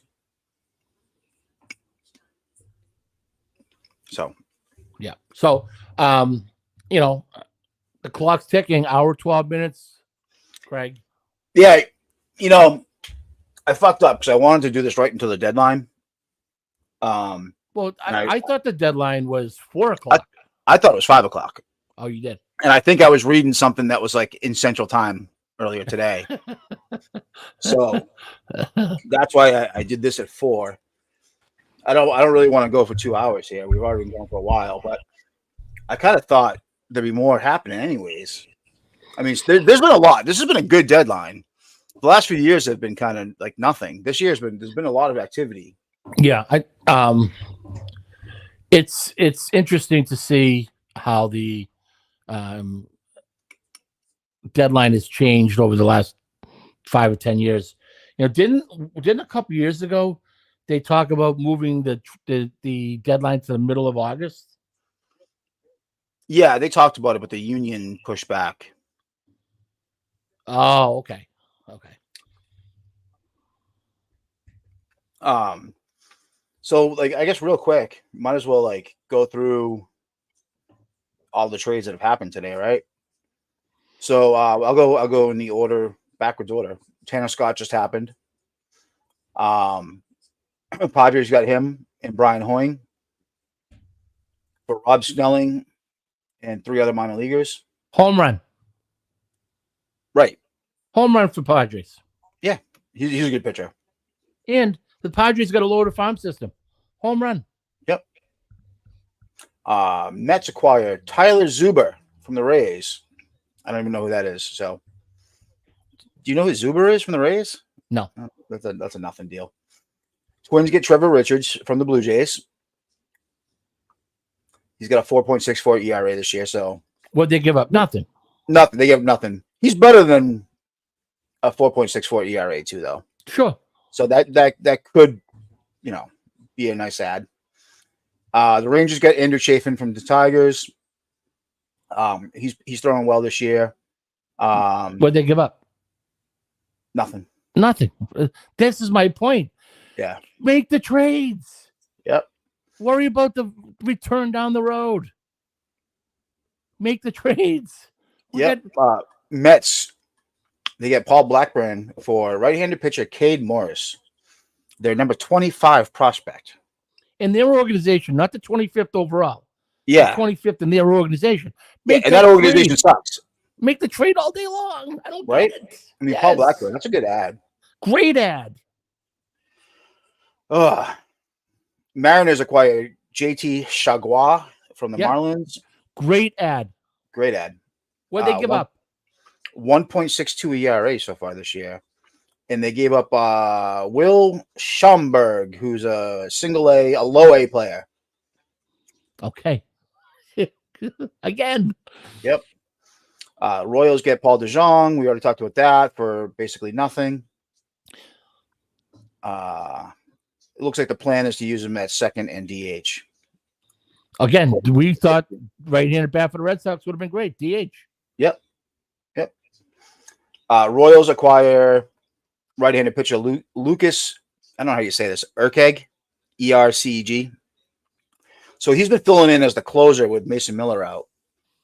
So, yeah. So, the clock's ticking, hour 12 minutes, Craig. yeah, I fucked up because I wanted to do this right until the deadline. Well, I thought the deadline was 4 o'clock. I thought it was 5 o'clock. Oh, you did? And I think I was reading something that was like in Central Time earlier today. So that's why I did this at 4. I don't really want to go for 2 hours here. We've already been going for a while, but I kind of thought there'd be more happening anyways. I mean, there's been a lot. This has been a good deadline. The last few years have been kind of like nothing. This year's there's been a lot of activity. Yeah, it's interesting to see how the deadline has changed over the last 5 or 10 years. Didn't a couple years ago they talk about moving the deadline to the middle of August? Yeah, they talked about it, but the union pushed back. Oh, okay. So like I guess real quick, might as well like go through all the trades that have happened today, right? So I'll go in the backwards order. Tanner Scott just happened. Padres got him and Brian Hoying for Rob Snelling and 3 other minor leaguers. Home run. Right. Home run for Padres. Yeah, he's a good pitcher. And the Padres got a loaded farm system. Home run. Yep. Mets acquired Tyler Zuber from the Rays. I don't even know who that is. So, do you know who Zuber is from the Rays? No. That's a nothing deal. Twins get Trevor Richards from the Blue Jays. He's got a 4.64 ERA this year. So, what'd they give up? Nothing. Nothing. They give nothing. He's better than a 4.64 ERA too, though. Sure. So that could, be a nice ad. The Rangers got Andrew Chafin from the Tigers. He's throwing well this year. What'd they give up? Nothing. This is my point. Yeah. Make the trades. Yep. Worry about the return down the road. Make the trades. Yep. Mets, they get Paul Blackburn for right-handed pitcher Cade Morris. Their number 25 prospect. In their organization, not the 25th overall. Yeah. The 25th in their organization. And that organization sucks. Make the trade all day long. I don't right? get it. I mean, yes. Paul Blackburn, that's a good ad. Great ad. Mariners acquired JT Chagua from the Marlins. Great ad. What'd they give up? 1.62 ERA so far this year. And they gave up Will Schomburg, who's a a low A player. Okay. Again. Yep. Royals get Paul DeJong. We already talked about that for basically nothing. It looks like the plan is to use him at second and DH. Again, we thought right-handed bat for the Red Sox would have been great. DH. Yep. Royals acquire right-handed pitcher Lucas. I don't know how you say this. Erceg, ERCEG. So he's been filling in as the closer with Mason Miller out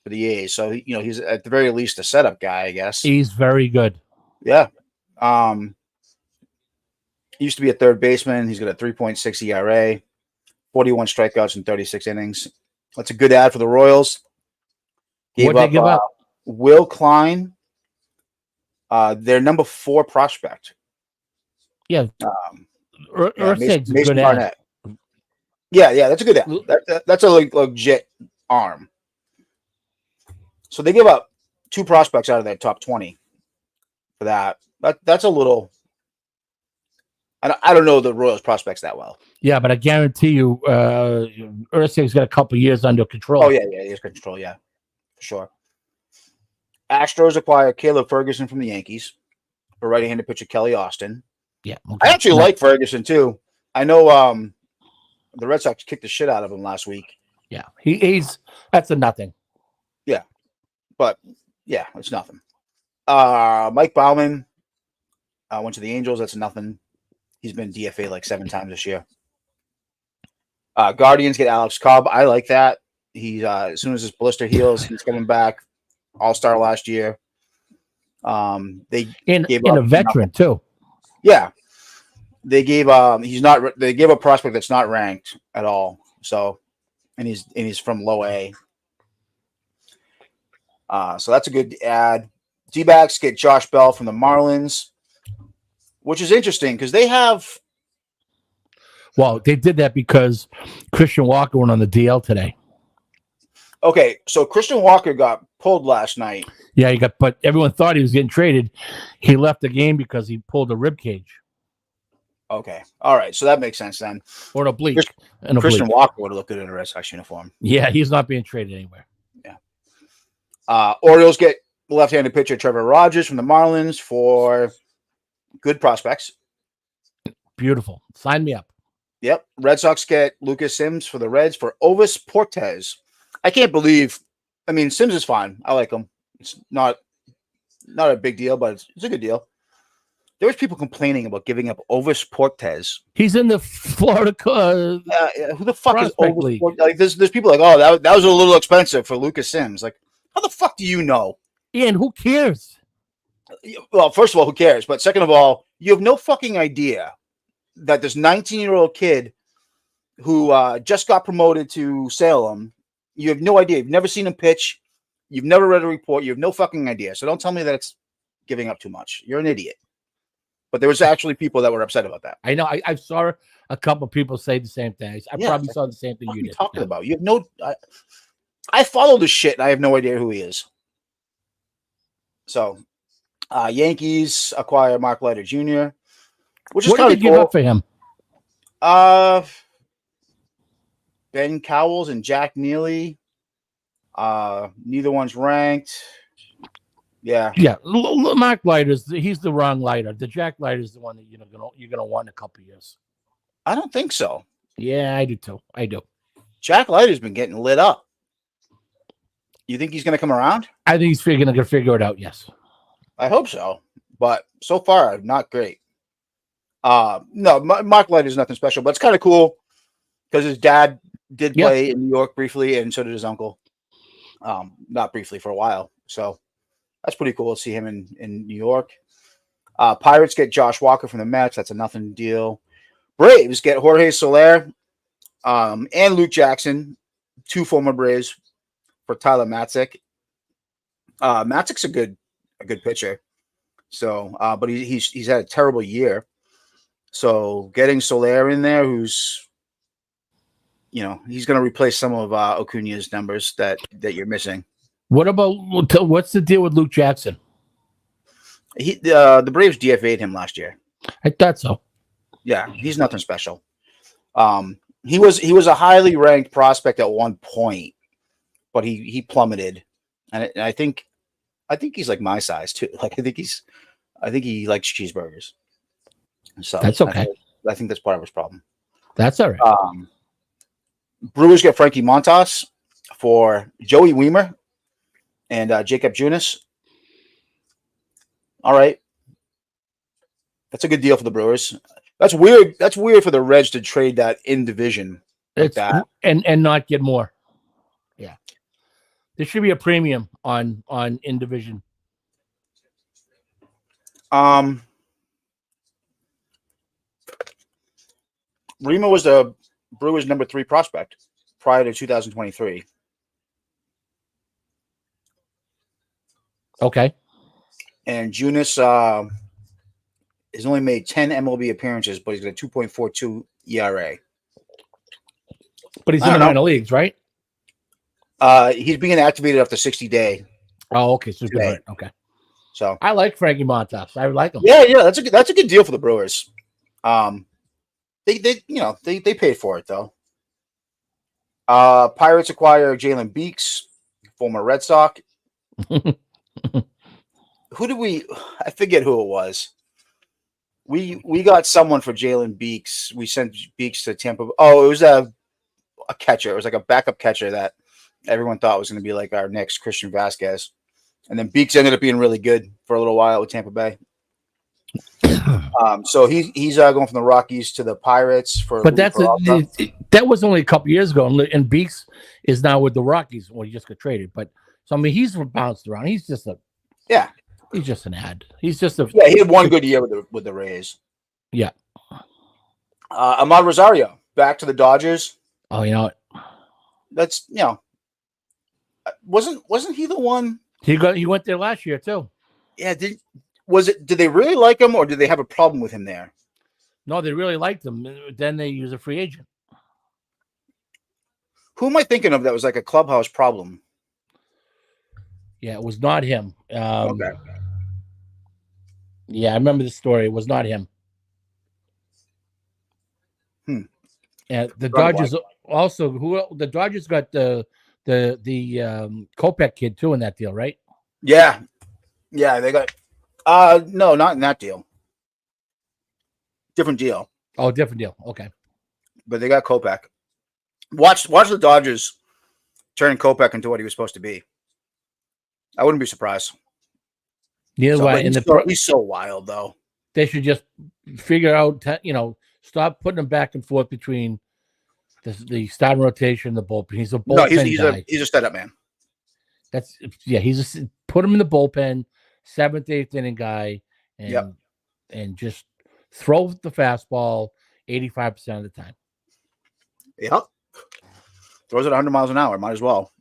for the A's. So he's at the very least a setup guy, I guess. He's very good. Yeah. He used to be a third baseman. He's got a 3.6 ERA, 41 strikeouts in 36 innings. That's a good ad for the Royals. What'd they give up? Will Klein, their number 4 prospect. Yeah. Mason a good Barnett. ad. Yeah, that's a good ad. That's a legit arm. So they give up 2 prospects out of that top 20 for that. That's a little. I don't know the Royals prospects that well. Yeah, but I guarantee you, Ursay's got a couple years under control. Oh yeah, he has control. Yeah, for sure. Astros acquire Caleb Ferguson from the Yankees for right-handed pitcher Kelly Austin. Yeah, I actually like Ferguson too. I know the Red Sox kicked the shit out of him last week. Yeah, he's that's a nothing. Yeah, but yeah, it's nothing. Mike Baumann went to the Angels. That's nothing. He's been DFA like 7 times this year. Guardians get Alex Cobb. I like that. He's as soon as his blister heals, he's coming back. All-star last year. They gave a veteran too. Yeah, they gave they gave a prospect that's not ranked at all. So, and he's from low A. So that's a good ad. D-backs get Josh Bell from the Marlins, which is interesting because they have. Well, they did that because Christian Walker went on the DL today. Okay, so Christian Walker got pulled last night. Yeah, but everyone thought he was getting traded. He left the game because he pulled a rib cage. Okay, all right, so that makes sense then. Or an oblique. Christian Walker would have looked good in a Red Sox uniform. Yeah, he's not being traded anywhere. Yeah. Orioles get left-handed pitcher Trevor Rogers from the Marlins for good prospects. Beautiful. Sign me up. Yep. Red Sox get Lucas Sims for the Reds for Ovis Portes. I can't believe. I mean, Sims is fine. I like him. It's not a big deal, but it's a good deal. There was people complaining about giving up Ovis Portes. He's in the Florida. Who the fuck is Ovis League. Portes? Like, there's people like, oh, that was a little expensive for Lucas Sims. Like, how the fuck do you know? Ian, who cares? Well, first of all, who cares? But second of all, you have no fucking idea that this 19-year-old kid who just got promoted to Salem, you have no idea. You've never seen him pitch. You've never read a report. You have no fucking idea. So don't tell me that it's giving up too much. You're an idiot. But there was actually people that were upset about that. I know. I saw a couple of people say the same thing. I probably saw the same thing you did. What are you talking about? You have no. I follow this shit, and I have no idea who he is. So, Yankees acquire Mark Leiter Jr., which is kind of cool. What did they give up for him? Ben Cowles and Jack Neely. Neither one's ranked. Yeah. Yeah. Mark Leiter's he's the wrong Leiter. The Jack Leiter's the one that you're gonna want in a couple of years. I don't think so. Yeah, I do too. I do. Jack Leiter's been getting lit up. You think he's gonna come around? I think he's gonna figure it out, yes. I hope so. But so far, not great. No, Mark Leiter's nothing special, but it's kind of cool because his dad did play in New York briefly, and so did his uncle. Not briefly, for a while. So that's pretty cool to see him in New York. Pirates get Josh Walker from the Mets. That's a nothing deal. Braves get Jorge Soler and Luke Jackson, 2 former Braves, for Tyler Matzik. Matzik's a good pitcher. So, but he's had a terrible year. So getting Soler in there, who's, he's going to replace some of Acuna's numbers that you're missing. What's the deal with Luke Jackson? The Braves DFA'd him last year. I thought so. Yeah, he's nothing special. He was a highly ranked prospect at one point, but he plummeted, and I think he's like my size too. Like I think he likes cheeseburgers. So that's okay. I think that's part of his problem. That's all right. Brewers get Frankie Montas for Joey Weimer and Jacob Junis. All right. That's a good deal for the Brewers. That's weird. That's weird for the Reds to trade that in division like that and not get more. Yeah. There should be a premium on in division. Rima was the Brewers' number 3 prospect prior to 2023. Okay. And Junis has only made 10 MLB appearances, but he's got a 2.42 ERA. But he's in the minor leagues, right? He's being activated after 60-day. Oh, okay. So good. Okay. So I like Frankie Montas. I like him. yeah, that's a good deal for the Brewers. They paid for it though. Pirates acquire Jalen Beeks, former Red Sox. Who did we? I forget who it was. We got someone for Jalen Beeks. We sent Beeks to Tampa. Oh, it was a catcher. It was like a backup catcher that everyone thought was going to be like our next Christian Vasquez. And then Beeks ended up being really good for a little while with Tampa Bay. So he's going from the Rockies to the Pirates for. But that was only a couple years ago, and Beeks is now with the Rockies. Well, he just got traded, but so I mean he's bounced around. He's just an ad. He's just a he had one good year with the Rays. Yeah. Ahmad Rosario back to the Dodgers. Oh, you know that's wasn't he the one? He went there last year too. Yeah, did they really like him or did they have a problem with him there? No, they really liked him. Then they use a free agent. Who am I thinking of that was like a clubhouse problem? Yeah, it was not him. Okay. Yeah, I remember the story. It was not him. And the Dodgers also the Dodgers got the Kopech kid too in that deal, right? Yeah, they got. No, not in that deal. Different deal. Oh, different deal. Okay, but they got Kopech. Watch the Dodgers turn Kopech into what he was supposed to be. I wouldn't be surprised. Yeah, he's so wild though. They should just figure out, stop putting him back and forth between the starting rotation, the bullpen. He's a bullpen guy. He's a setup man. Put him in the bullpen, 7th, 8th inning guy, and just throw the fastball 85% of the time. Yep. Throws it 100 miles an hour. Might as well.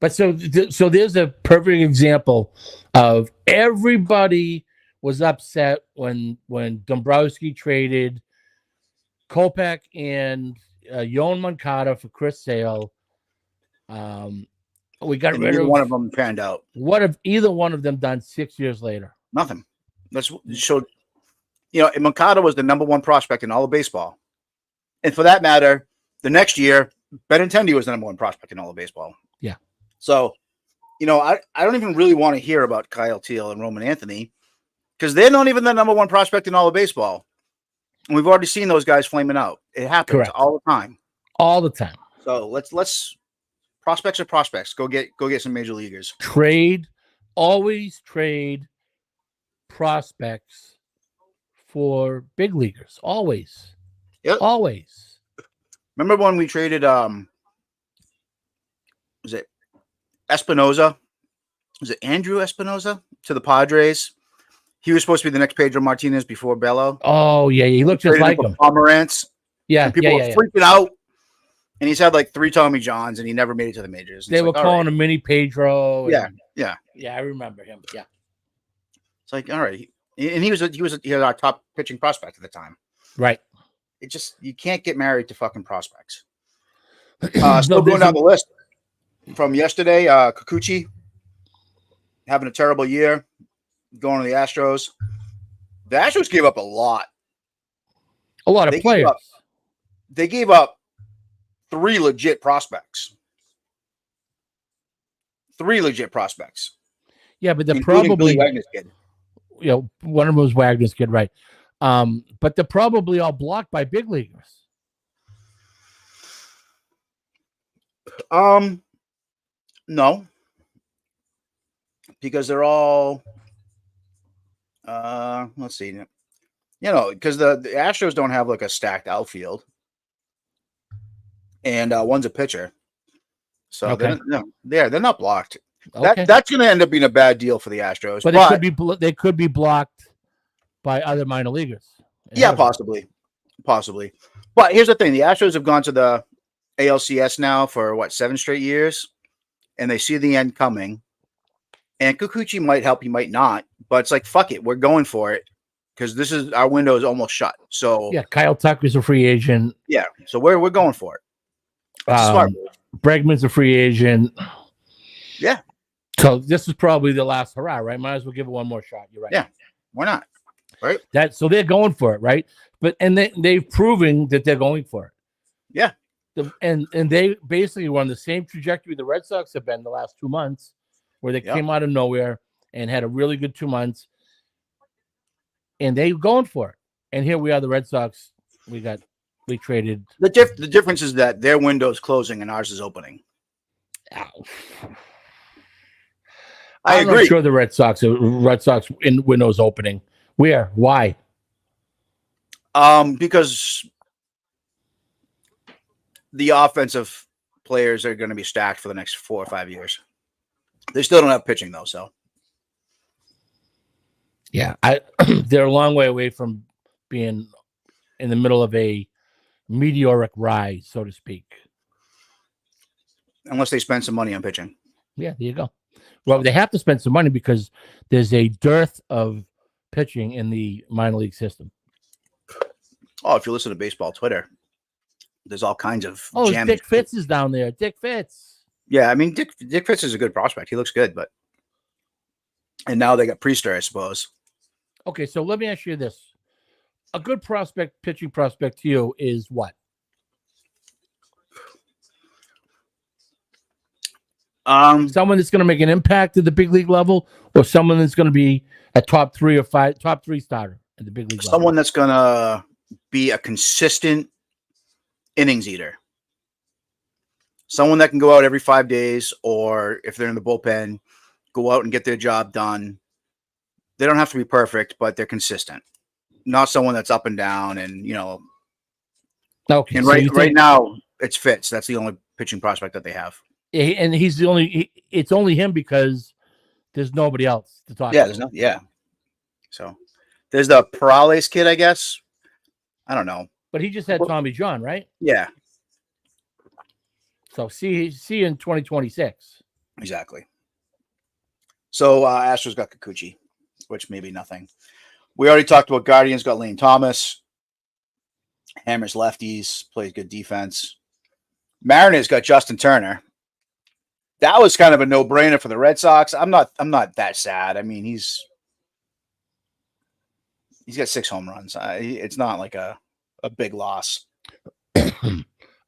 But so there's a perfect example of everybody was upset when Dombrowski traded Kopech and Yoan Moncada for Chris Sale. We got rid of one of them panned out. What have either one of them done 6 years later? Nothing. Moncada was the number one prospect in all of baseball. And for that matter, the next year, Benintendi was the number one prospect in all of baseball. Yeah. So, I don't even really want to hear about Kyle Teal and Roman Anthony because they're not even the number one prospect in all of baseball. And we've already seen those guys flaming out. It happens all the time. All the time. So let's prospects are prospects. Go get some major leaguers. Always trade prospects for big leaguers. Always. Yep. Always. Remember when we traded was it Espinoza? Was it Andrew Espinoza to the Padres? He was supposed to be the next Pedro Martinez before Bello. Oh yeah, he looked just like him. Pomeranz. Yeah, and people were freaking out. And he's had like 3 Tommy Johns, and he never made it to the majors. They were calling him Mini Pedro. Yeah. I remember him. Yeah, it's like all right, and he was our top pitching prospect at the time. Right. It just you can't get married to fucking prospects. Still going down the list from yesterday. Kikuchi having a terrible year, going to the Astros. The Astros gave up a lot. A lot of players. They gave up 3 legit prospects. 3 legit prospects. Yeah, but they're probably Wagner's kid. One of them was Wagner's kid, right? But they're probably all blocked by big leaguers. No, because they're all. Let's see. Because the Astros don't have like a stacked outfield, and one's a pitcher, so they're not blocked. Okay. That's going to end up being a bad deal for the Astros. But they could be blocked by other minor leaguers. Yeah, possibly. But here's the thing: the Astros have gone to the ALCS now for 7 straight years, and they see the end coming. And Kikuchi might help, he might not, but it's like fuck it, we're going for it because our window is almost shut. So yeah, Kyle Tucker's a free agent. Yeah, so we're going for it. Smart. Bregman's a free agent. Yeah. So this is probably the last hurrah, right? Might as well give it one more shot. You're right. Yeah. Why not? Right? So they're going for it, right? But they've proven that they're going for it. Yeah. And they basically were on the same trajectory the Red Sox have been the last 2 months, where they came out of nowhere and had a really good 2 months, and they're going for it. And here we are, the Red Sox. We traded. The difference is that their window is closing and ours is opening. I'm not sure the Red Sox in windows opening. Where? Why? Because the offensive players are going to be stacked for the next 4 or 5 years. They still don't have pitching though, so yeah, they're a long way away from being in the middle of a meteoric rise, so to speak. Unless they spend some money on pitching. Yeah, there you go. Well, they have to spend some money because there's a dearth of pitching in the minor league system. Oh, if you listen to baseball Twitter, there's all kinds of. Oh, Dick Fitz is down there. Dick Fitz. Yeah, I mean, Dick Fitz is a good prospect. He looks good, but and now they got Priester, I suppose. Okay, so let me ask you this: a good prospect, pitching prospect to you is what? Someone that's going to make an impact at the big league level, or someone that's going to be a top 3 starter at the big league level? Someone that's going to be a consistent innings eater. Someone that can go out every 5 days, or if they're in the bullpen, go out and get their job done. They don't have to be perfect, but they're consistent. Not someone that's up and down and, Okay. And right now, it's Fitz. That's the only pitching prospect that they have. And he's the only. It's only him because there's nobody else to talk. Yeah, So there's the Perales kid, I guess. I don't know, but he just had Tommy John, right? Yeah. So see in 2026. Exactly. So Astros got Kikuchi, which may be nothing. We already talked about Guardians. Got Lane Thomas. Hammers lefties, plays good defense. Mariners got Justin Turner. That was kind of a no-brainer for the Red Sox. I'm not that sad. I mean, he's got 6 home runs. It's not like a big loss.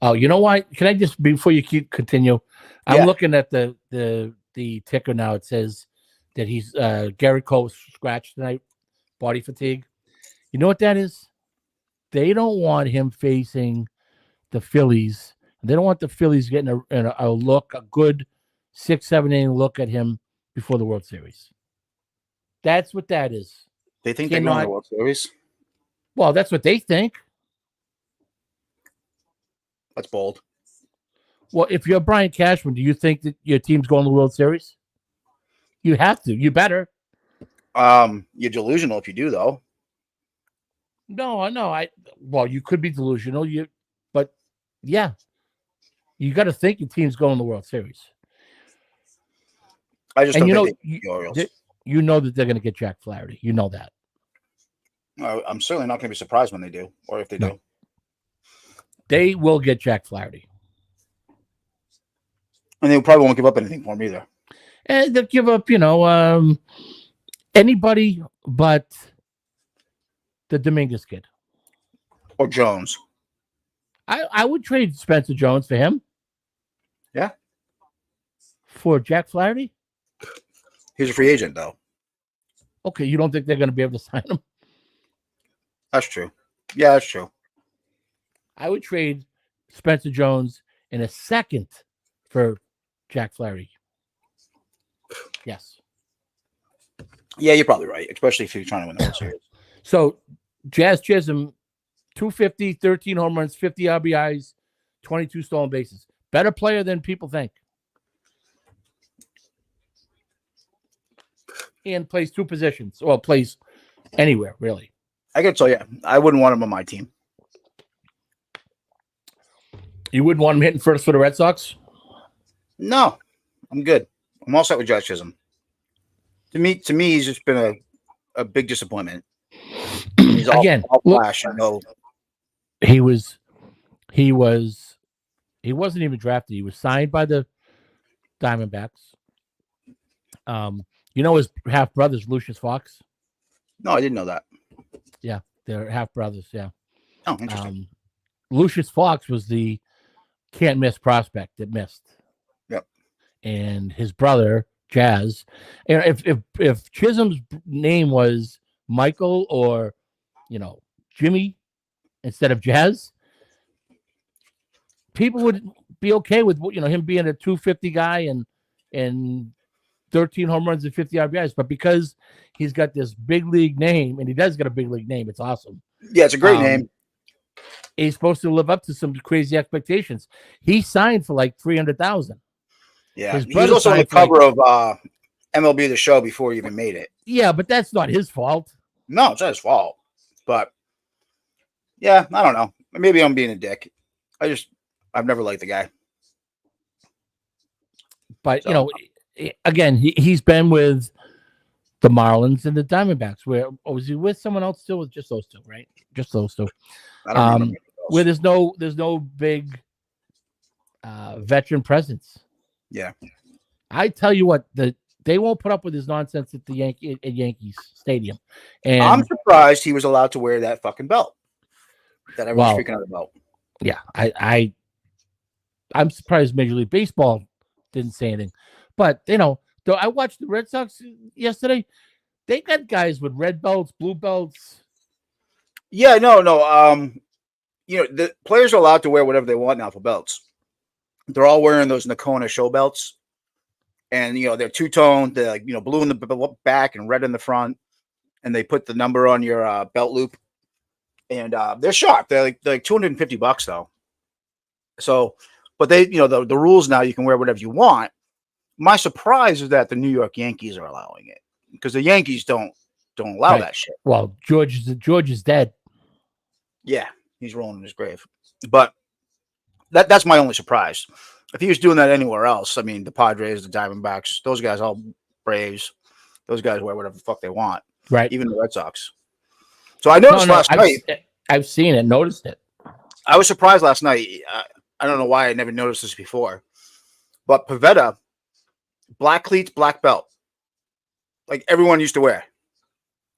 Oh, you know what? Can I just, before you continue? I'm looking at the ticker now. It says that he's Garrett Cole scratched tonight, body fatigue. You know what that is? They don't want him facing the Phillies. They don't want the Phillies getting a good 6-7 inning look at him before the World Series. That's what that is. They think they're going to the World Series? Well, that's what they think. That's bold. Well, if you're Brian Cashman, do you think that your team's going to the World Series? You have to. You better. You're delusional if you do, though. No. Well, you could be delusional. But yeah, you got to think your team's going to the World Series. I just don't think the Orioles. You know that they're going to get Jack Flaherty. You know that. I'm certainly not going to be surprised when they do, or if they do. They will get Jack Flaherty. And they probably won't give up anything for him either. And they'll give up, anybody but the Dominguez kid. Or Jones. I would trade Spencer Jones for him. Yeah. For Jack Flaherty? He's a free agent, though. Okay, you don't think they're going to be able to sign him? That's true. Yeah, that's true. I would trade Spencer Jones in a second for Jack Flaherty. Yes. Yeah, you're probably right, especially if you're trying to win the World Series. So, Jazz Chisholm, 250, 13 home runs, 50 RBIs, 22 stolen bases. Better player than people think. And plays 2 positions. Well, plays anywhere, really. I got to tell you, I wouldn't want him on my team. You wouldn't want him hitting first for the Red Sox? No, I'm good. I'm all set with Josh Chisholm. To me, he's just been a big disappointment. He's all flash. He wasn't even drafted. He was signed by the Diamondbacks. You know his half brothers, Lucius Fox. No, I didn't know that. Yeah, they're half brothers. Yeah. Oh, interesting. Lucius Fox was the can't miss prospect that missed. Yep. And his brother Jazz. And if Chisholm's name was Michael or Jimmy instead of Jazz, people would be okay with him being a 250 guy and 13 home runs and 50 RBIs. But because he's got this big league name, and he does got a big league name, it's awesome. Yeah, it's a great name. He's supposed to live up to some crazy expectations. He signed for like $300,000. Yeah, he was also on the cover of MLB The Show before he even made it. Yeah, but that's not his fault. No, it's not his fault. But yeah, I don't know. Maybe I'm being a dick. I've never liked the guy. But again, he's been with the Marlins and the Diamondbacks. Was he with someone else still? With just those two, right? Just those two. I don't remember. Where there's no big veteran presence. Yeah, I tell you what, they won't put up with his nonsense at the Yankees Stadium. And I'm surprised he was allowed to wear that fucking belt that everyone's freaking out about. Yeah, I'm surprised Major League Baseball didn't say anything. But I watched the Red Sox yesterday. They got guys with red belts, blue belts. Yeah, no. The players are allowed to wear whatever they want now for belts. They're all wearing those Nakona show belts, and they're two-toned. They're like blue in the back and red in the front, and they put the number on your belt loop, and they're sharp. They're like $250 though. So, but they the rules now, you can wear whatever you want. My surprise is that the New York Yankees are allowing it, because the Yankees don't allow that shit. Well, George is dead. Yeah, he's rolling in his grave. But that's my only surprise. If he was doing that anywhere else, I mean, the Padres, the Diamondbacks, those guys, all Braves, those guys wear whatever the fuck they want. Right. Even the Red Sox. So I noticed last night. I've seen it, noticed it. I was surprised last night. I don't know why I never noticed this before. But Pivetta, black cleats, black belt. Like everyone used to wear.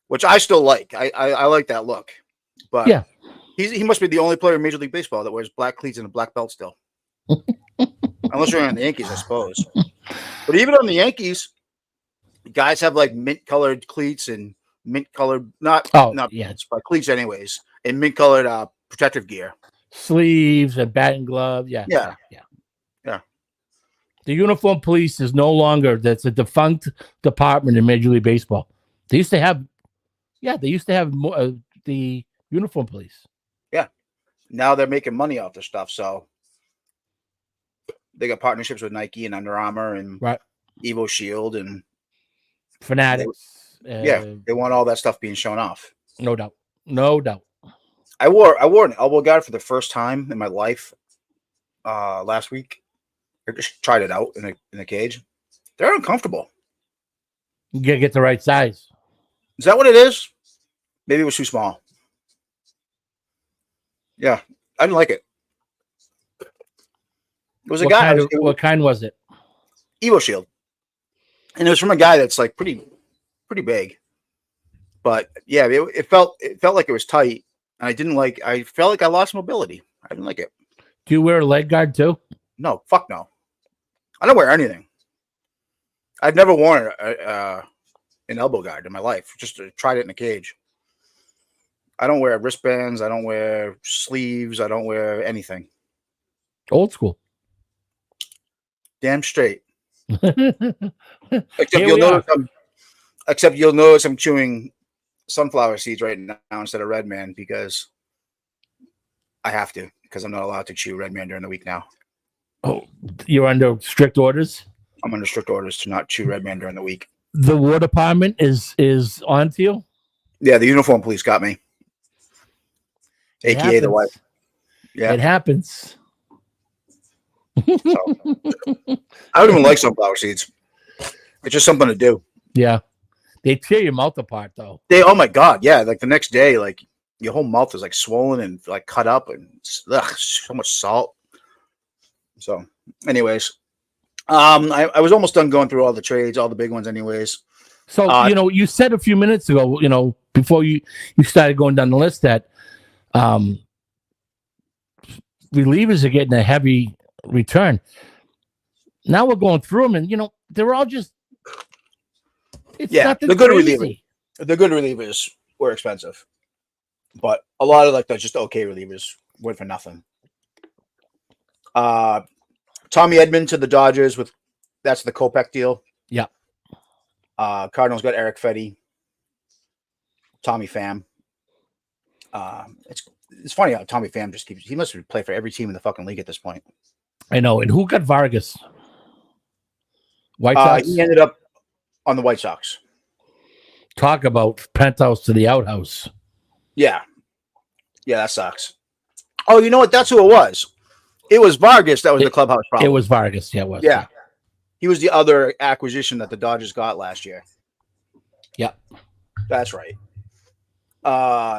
Which I still like. I like that look. But yeah. He must be the only player in Major League Baseball that wears black cleats and a black belt still. Unless you're on the Yankees, I suppose. But even on the Yankees, guys have like mint-colored cleats and mint-colored not cleats anyways, and mint-colored protective gear. Sleeves and batting glove. Yeah. The uniform police is no longer, that's a defunct department in Major League Baseball. They used to have the uniform police. Yeah. Now they're making money off their stuff. So they got partnerships with Nike and Under Armour and Evo Shield and Fanatics. They want all that stuff being shown off. No doubt. I wore an elbow guard for the first time in my life last week. I just tried it out in a cage. They're uncomfortable. You gotta get the right size. Is that what it is? Maybe it was too small. Yeah, I didn't like it. It was a guy. What kind was it? Evo Shield, and it was from a guy that's like pretty big. But yeah, it felt like it was tight, and I felt like I lost mobility. I didn't like it. Do you wear a leg guard too? No, fuck no. I don't wear anything. I've never worn an elbow guard in my life. Just tried it in a cage. I don't wear wristbands. I don't wear sleeves. I don't wear anything. Old school. Damn straight. Except you'll notice I'm chewing sunflower seeds right now instead of Red Man because I have to, because I'm not allowed to chew Red Man during the week now. Oh, you're under strict orders? I'm under strict orders to not chew Red Man during the week. The War Department is on to you? Yeah, the uniform police got me. AKA the wife. Yeah. It happens. So, I don't even like sunflower seeds. It's just something to do. Yeah. They tear your mouth apart though. Oh my God. Yeah. Like the next day, like your whole mouth is like swollen and like cut up and so much salt. So anyways, I was almost done going through all the trades, all the big ones, anyways. So you said a few minutes ago, before you started going down the list that relievers are getting a heavy return. Now we're going through them, and they're all just. It's nothing the good crazy. relievers. The good relievers were expensive, but a lot of the just okay relievers went for nothing. Tommy Edman to the Dodgers that's the Kopech deal. Yeah. Cardinals got Eric Fetty, Tommy Pham. It's funny how Tommy Pham he must play for every team in the fucking league at this point. I know. And who got Vargas? White Sox? He ended up on the White Sox. Talk about penthouse to the outhouse. Yeah. Yeah, that sucks. Oh, you know what? That's who it was. It was Vargas that was the clubhouse problem. It was Vargas. Yeah, it was. Yeah. He was the other acquisition that the Dodgers got last year. Yeah. That's right.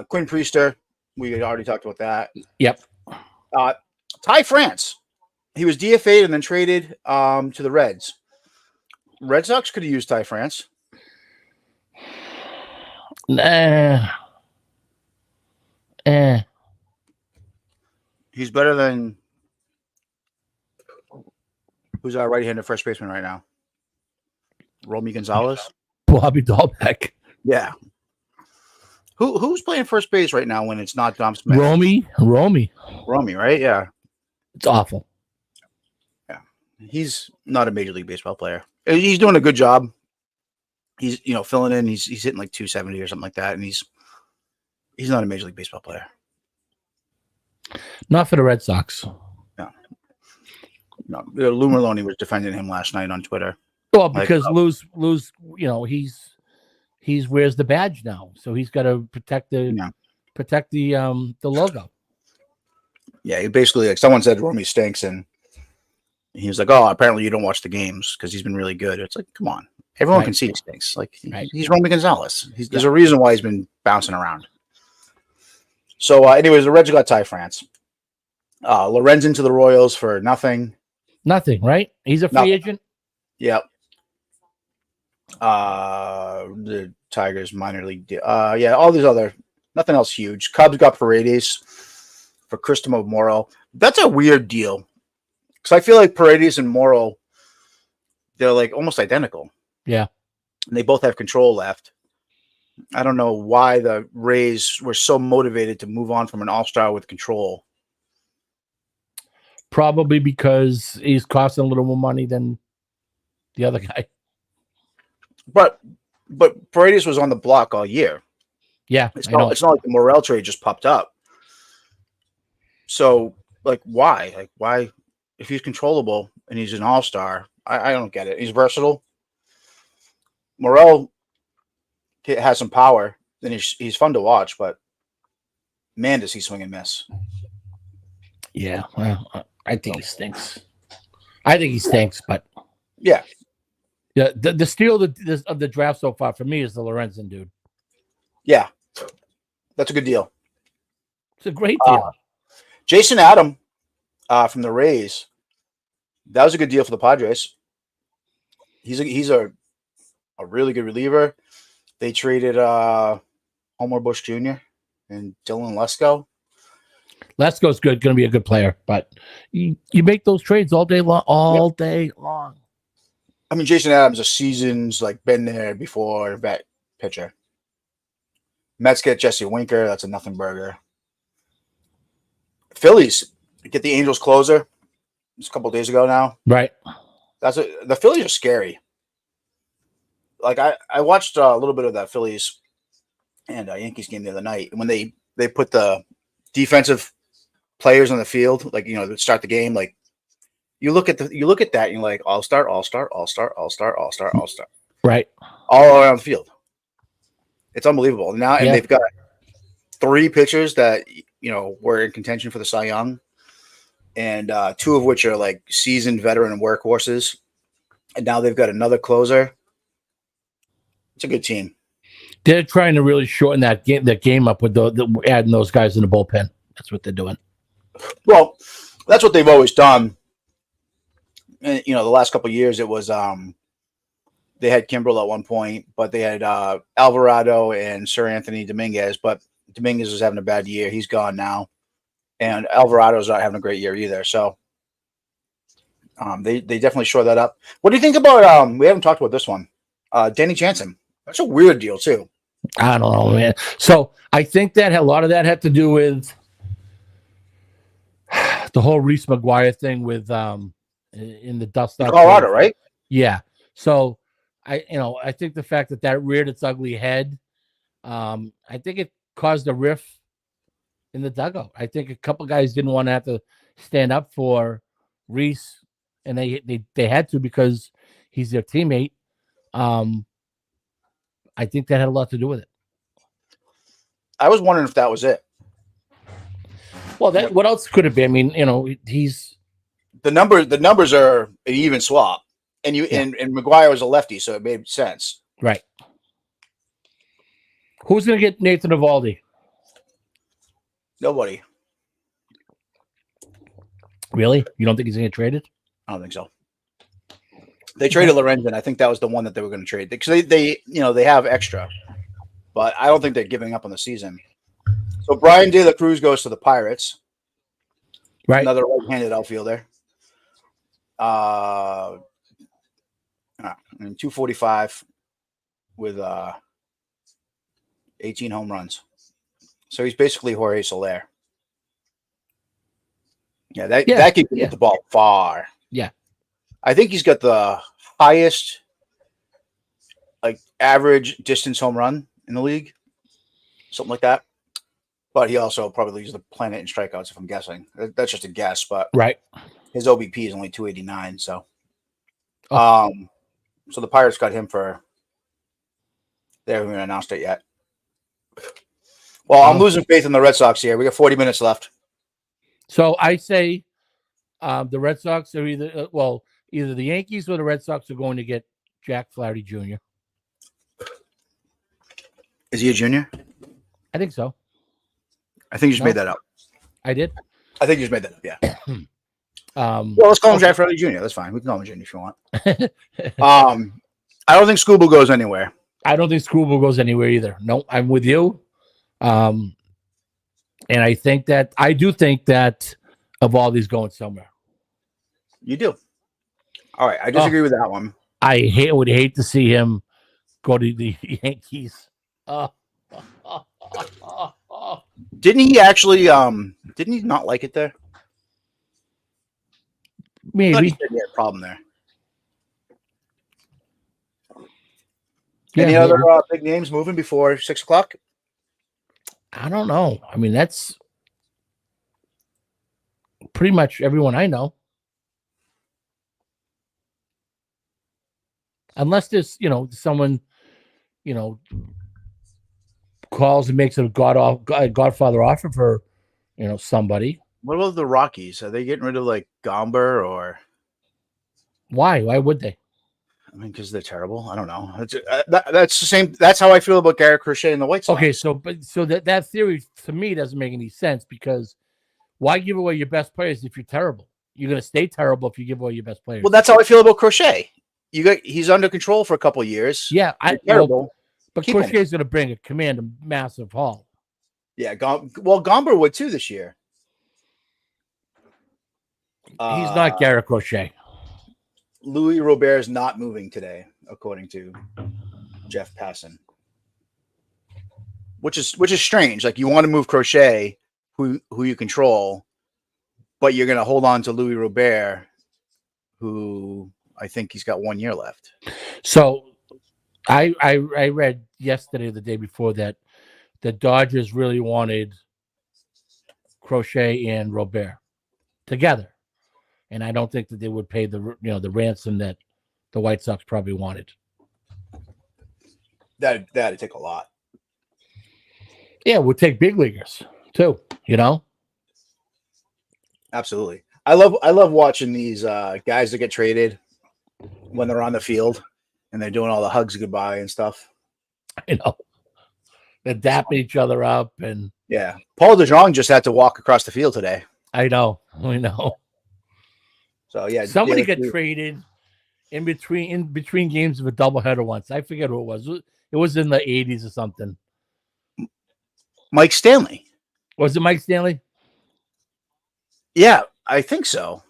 Quinn Priester. We had already talked about that. Yep. Ty France. He was DFA'd and then traded to the Reds. Red Sox could have used Ty France. He's better than who's our right-handed first baseman right now? Romy Gonzalez? Bobby Dahlbeck. Yeah. Who's playing first base right now when it's not Dom Smith? Romy, right? Yeah. It's awful. Yeah. He's not a Major League Baseball player. He's doing a good job. He's filling in. He's hitting like 270 or something like that, and he's not a Major League Baseball player. Not for the Red Sox. No. Lou Merloni was defending him last night on Twitter. Well, because Lou's, he's wears the badge now, so he's got to protect the logo. Yeah, he basically someone said Romy stinks, and he was like, "Oh, apparently you don't watch the games because he's been really good." It's like, come on, everyone can see he stinks. Like he's Romy Gonzalez. There's a reason why he's been bouncing around. So, anyways, the Reds got Ty France. Lorenzen to the Royals for nothing. Nothing, right? He's a free agent. Yep. The Tigers minor league deal. All these other nothing else huge. Cubs got Paredes for Cristobal Morel. That's a weird deal because I feel like Paredes and Morel, they're like almost identical. Yeah, and they both have control left. I don't know why the Rays were so motivated to move on from an all-star with control. Probably because he's costing a little more money than the other guy. But Paredes was on the block all year. Yeah, it's not like the Morel trade just popped up. So, why? Why? If he's controllable and he's an all-star, I don't get it. He's versatile. Morel has some power, and he's fun to watch, but man, does he swing and miss. Yeah, well, I think he stinks. But yeah. Yeah, the steal of the draft so far for me is the Lorenzen dude. Yeah, that's a good deal. It's a great deal. Jason Adam from the Rays. That was a good deal for the Padres. He's a really good reliever. They traded Homer Bush Jr. and Dylan Lesko. Lesko's good, going to be a good player, but you make those trades all day long. Day long. I mean, Jason Adams, a season's been there before, vet pitcher. Mets get Jesse Winker. That's a nothing burger. Phillies get the Angels closer. It's a couple of days ago now. Right. The Phillies are scary. I watched a little bit of that Phillies and Yankees game the other night when they put the defensive players on the field, to start the game. You look at that, and you're like, all-star. Right. All around the field. It's unbelievable. Now, and they've got 3 pitchers that, were in contention for the Cy Young, and 2 of which are seasoned veteran workhorses. And now they've got another closer. It's a good team. They're trying to really shorten that game up with adding those guys in the bullpen. That's what they're doing. Well, that's what they've always done. and, the last couple of years it was they had Kimbrel at one point, but they had Alvarado and Sir Anthony Dominguez, but Dominguez was having a bad year. He's gone now, and Alvarado's not having a great year either. So they definitely shore that up. What do you think about? We haven't talked about this one, Danny Jansen. That's a weird deal too. I don't know, man. So I think that a lot of that had to do with the whole Reese McGuire thing with in the dust up Colorado, right? Yeah. So I think the fact that reared its ugly head, I think it caused a rift in the dugout. I think a couple guys didn't want to have to stand up for Reese, and they had to because he's their teammate. I think that had a lot to do with it. I was wondering if that was it. Well, what else could it be? I mean, he's the numbers are an even swap, and and McGuire was a lefty, so it made sense. Right. Who's going to get Nathan Eovaldi? Nobody. Really? You don't think he's going to get traded? I don't think so. They traded Lorenzen. I think that was the one that they were going to trade because they have extra, but I don't think they're giving up on the season. So Brian De La Cruz goes to the Pirates. Right. Another right-handed outfielder. 245 with 18 home runs. So he's basically Jorge Soler. Yeah, that kid can hit the ball far. Yeah. I think he's got the highest average distance home run in the league. Something like that. But he also probably leads the planet in strikeouts, if I'm guessing. That's just a guess, but right. His OBP is only 289, so so the Pirates got him for they haven't even announced it yet. Well, I'm losing faith in the Red Sox here. We got 40 minutes left. So I say the Red Sox are either the Yankees or the Red Sox are going to get Jack Flaherty Jr. Is he a junior? I think so. I think you just made that up. I did? I think you just made that up, yeah. Well, let's call him Jack Flaherty Jr. That's fine. We can call him Junior if you want. I don't think Scooble goes anywhere. I don't think Scooble goes anywhere either. No, I'm with you. And I do think that Eovaldi's going somewhere. You do. All right. I disagree with that one. I would hate to see him go to the Yankees. Didn't he actually didn't he not like it there? Maybe he had a problem there. Any other big names moving before 6 o'clock? I don't know. I mean, that's pretty much everyone I know. Unless there's, someone, calls and makes a Godfather offer for, somebody. What about the Rockies? Are they getting rid of Gomber or? Why? Why would they? I mean, because they're terrible. I don't know. That's the same. That's how I feel about Garrett Crochet and the White Sox. Okay, so that theory to me doesn't make any sense because why give away your best players if you're terrible? You're going to stay terrible if you give away your best players. Well, that's how I feel about Crochet. He's under control for a couple of years. Yeah, terrible. But Crochet is going to bring a massive haul. Yeah, Gomber would too this year. He's not Garrett Crochet. Louis Robert is not moving today, according to Jeff Passan. Which is strange. You want to move Crochet, who you control, but you're going to hold on to Louis Robert, who I think he's got 1 year left. So I read yesterday or the day before that the Dodgers really wanted Crochet and Robert together. And I don't think that they would pay the ransom that the White Sox probably wanted. That'd take a lot. Yeah, it would take big leaguers too, Absolutely. I love watching these guys that get traded when they're on the field and they're doing all the hugs goodbye and stuff. They're dapping each other up and Paul DeJong just had to walk across the field today. I know. So yeah, Somebody David got Cruz- traded in between games of a doubleheader once. I forget who it was. It was in the 80s or something. Mike Stanley. Was it Mike Stanley? Yeah, I think so.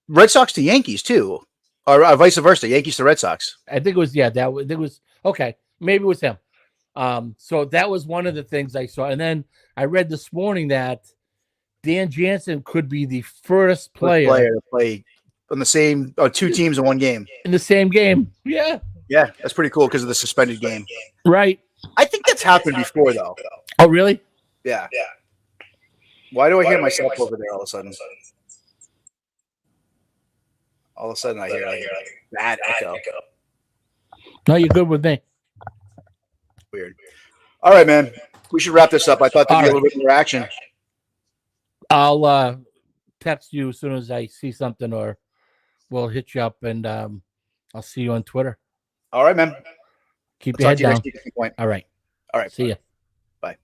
Red Sox to Yankees too, or vice versa. Yankees to Red Sox. I think it was. Yeah, that was okay. Maybe it was him. So that was one of the things I saw, and then I read this morning that Dan Jansen could be the first player To play on the same two teams in one game. in the same game. Yeah, Yeah, that's pretty cool because of the suspended game. right. I think that's happened before though. Oh, really? Yeah. Why do I hear myself over there all of a sudden? All of a sudden, I hear like a bad echo. No, you're good with me. Weird. All right, man. We should wrap this up. I thought there'd be a little bit more action. I'll text you as soon as I see something, or we'll hit you up, and I'll see you on Twitter. All right, man. Keep your head down. Point. All right. All right. See ya. Bye.